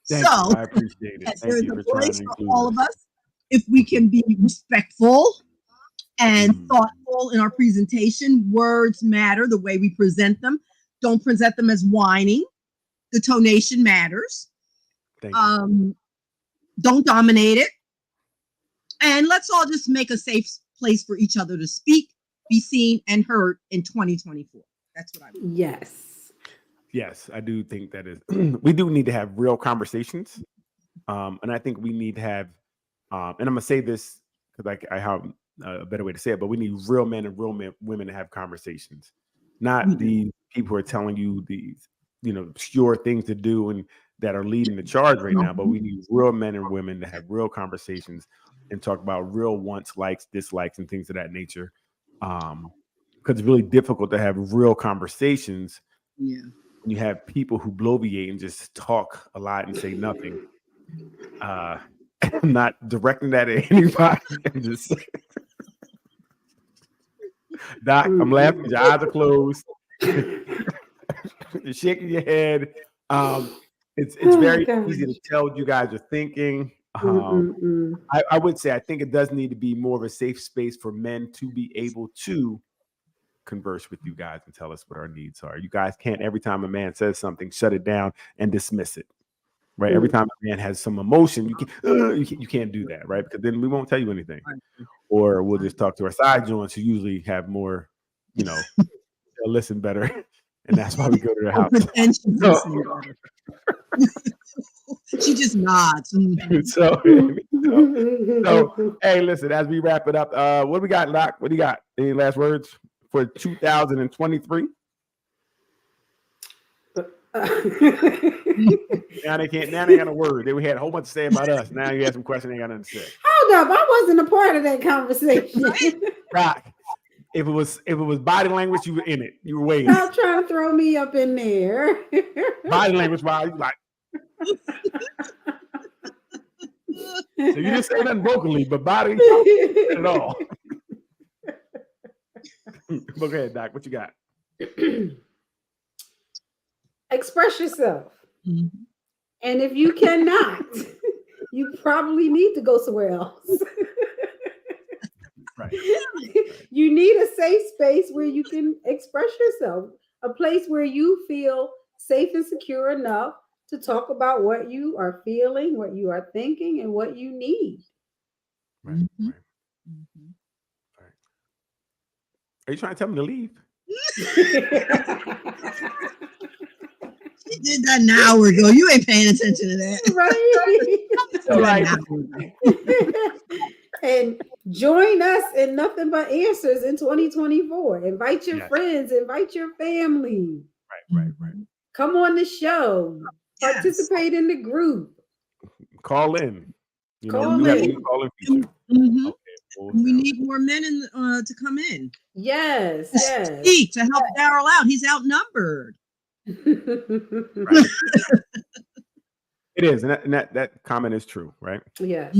Thank So you. I appreciate it. yes, Thank there's you a for trying place to for include all us. of us if we can be respectful and thoughtful in our presentation. Words matter, the way we present them. Don't present them as whining. The tonation matters. Thank you. Don't dominate it. And let's all just make a safe place for each other to speak, be seen, and heard in 2024. That's what I mean. Yes. Yes, I do think that is. We do need to have real conversations. And I think we need to have, and I'm going to say this because I have a better way to say it, but we need real men and real women to have conversations, not the people who are telling you these, obscure things to do and that are leading the charge right now. But we need real men and women to have real conversations and talk about real wants, likes, dislikes, and things of that nature. Because it's really difficult to have real conversations. Yeah. When you have people who bloviate and just talk a lot and say nothing. I'm not directing that at anybody. I'm just Doc, I'm laughing. Your eyes are closed. You're shaking your head. It's very easy to tell what you guys are thinking. I would say I think it does need to be more of a safe space for men to be able to converse with you guys and tell us what our needs are. You guys can't, every time a man says something, shut it down and dismiss it. Right. Every time a man has some emotion, you can't do that, right? Because then we won't tell you anything. Or we'll just talk to our side joints who usually have more, they'll listen better. And that's why we go to their house. She just nods. So, hey, listen, as we wrap it up, what do we got, Doc? What do you got? Any last words for 2023? Now they got a word. They had a whole bunch to say about us. Now you have some questions, they got nothing to say. Hold up, I wasn't a part of that conversation. Doc, if it was body language, you were in it. You were waiting. Stop trying to throw me up in there. Body language, you like. So you didn't say nothing vocally, but body at all. But go ahead, Doc. What you got? Express yourself. And if you cannot, you probably need to go somewhere else. Right. You need a safe space where you can express yourself, a place where you feel safe and secure enough to talk about what you are feeling, what you are thinking, and what you need. Right. Right. Right. Are you trying to tell me to leave? She did that an hour ago. You ain't paying attention to that. Right. And join us in Nothing But Answers in 2024. Invite your friends, invite your family. Right. Come on the show. Participate in the group. Call in. Call in. Call in feature. Okay, we need more men to come in. Yes. Speak to help Daryl out. He's outnumbered. Right. It is, and that comment is true, right? Yes.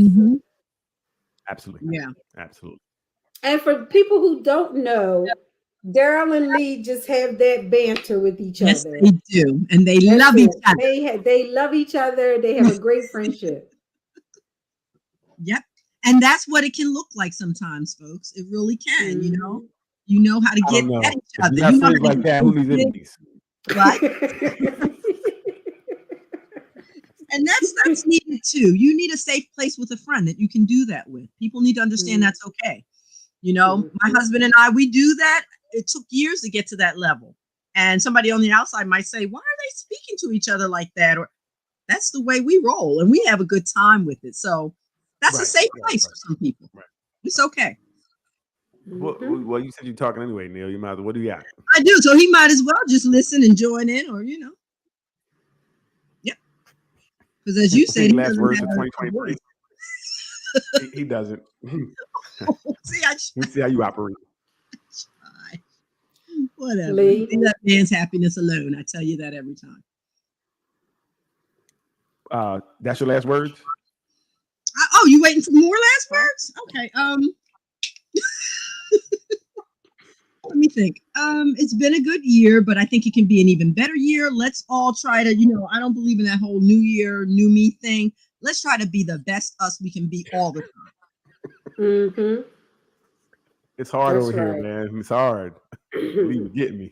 Absolutely. Yeah. Absolutely. And for people who don't know, Daryl and Lee just have that banter with each other. Yes, they do, and they love each other. They love each other. They have a great friendship. Yep, and that's what it can look like sometimes, folks. It really can. You know how to get at each other. You know like that. Who needs enemies? Right. And that's needed too. You need a safe place with a friend that you can do that with. People need to understand that's okay. My husband and I, we do that. It took years to get to that level. And somebody on the outside might say, why are they speaking to each other like that? Or that's the way we roll. And we have a good time with it. So that's a safe place for some people. Right. It's okay. Well, you said you're talking anyway, Neil. You might as well. What do you got? I do. So he might as well just listen and join in, or Yep. Because as you said, last words of 2023. He doesn't. See how you operate. Whatever. Leave that man's happiness alone. I tell you that every time. That's your last words? Oh, you waiting for more last words? Okay. Let me think. It's been a good year, but I think it can be an even better year. Let's all try to, I don't believe in that whole new year, new me thing. Let's try to be the best us we can be all the time. Mm-hmm. It's hard That's over here, right. man. It's hard. You get me.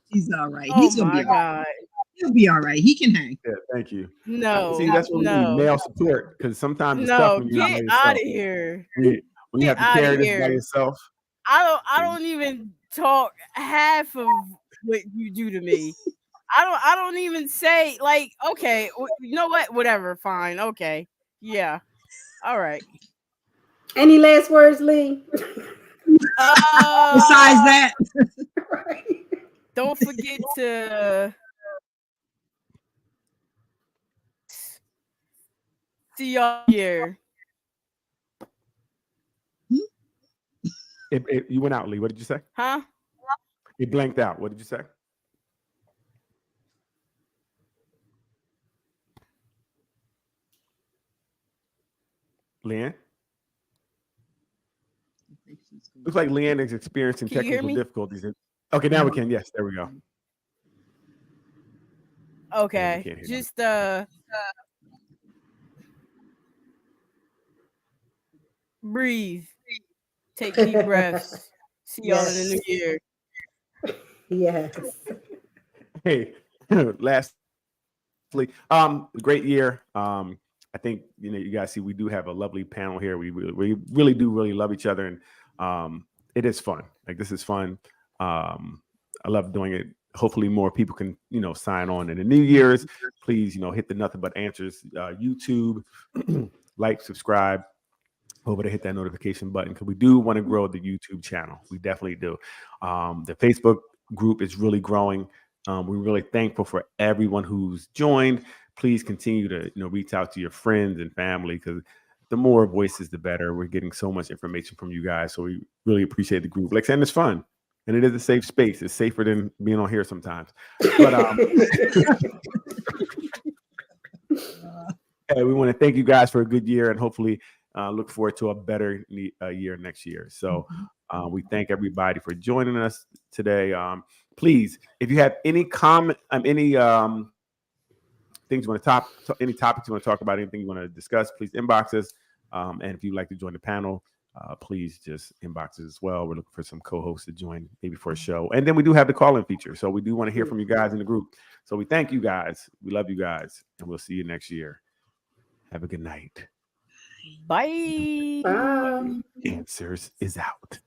He's all right. Oh He's gonna my be all right. God. He'll be all right. He can hang. Yeah, thank you. No. See, that's what we need, No. male support, because sometimes it's tough No. when you're not by Get yourself. out of here. When you have Get to outta carry this by here. yourself. I don't even talk half of what you do to me. I don't even say, like, okay, you know what? Whatever, fine. Okay. Yeah. All right. Any last words, Lee? Besides that, don't forget to see y'all here. You went out, Lee. What did you say? Huh? It blanked out. What did you say? Leanne? Looks like Leanne is experiencing Can you hear technical me? difficulties. Okay, now we can. Yes, there we go. Okay. can't hear Just breathe. Take deep breaths. See y'all in the new year. Yes. Hey, lastly, great year. I think you guys see we do have a lovely panel here. We really do love each other, and it is fun. Like, this is fun. I love doing it. Hopefully more people can sign on in the New Year's. Please hit the Nothing But Answers YouTube, like, subscribe, over to hit that notification button, because we do want to grow the YouTube channel. We definitely do. The Facebook group is really growing. We're really thankful for everyone who's joined. Please continue to reach out to your friends and family, because the more voices, the better. We're getting so much information from you guys, so we really appreciate the group. Like, and it's fun, and it is a safe space. It's safer than being on here sometimes. But we want to thank you guys for a good year, and hopefully look forward to a better year next year. So we thank everybody for joining us today. Please, if you have any comment, any things you want to any topics you want to talk about, anything you want to discuss, please inbox us. And if you'd like to join the panel, please just inbox us as well. We're looking for some co-hosts to join, maybe for a show. And then we do have the call-in feature, so we do want to hear from you guys in the group. So we thank you guys. We love you guys, and we'll see you next year. Have a good night. Bye. Bye. Answers is out.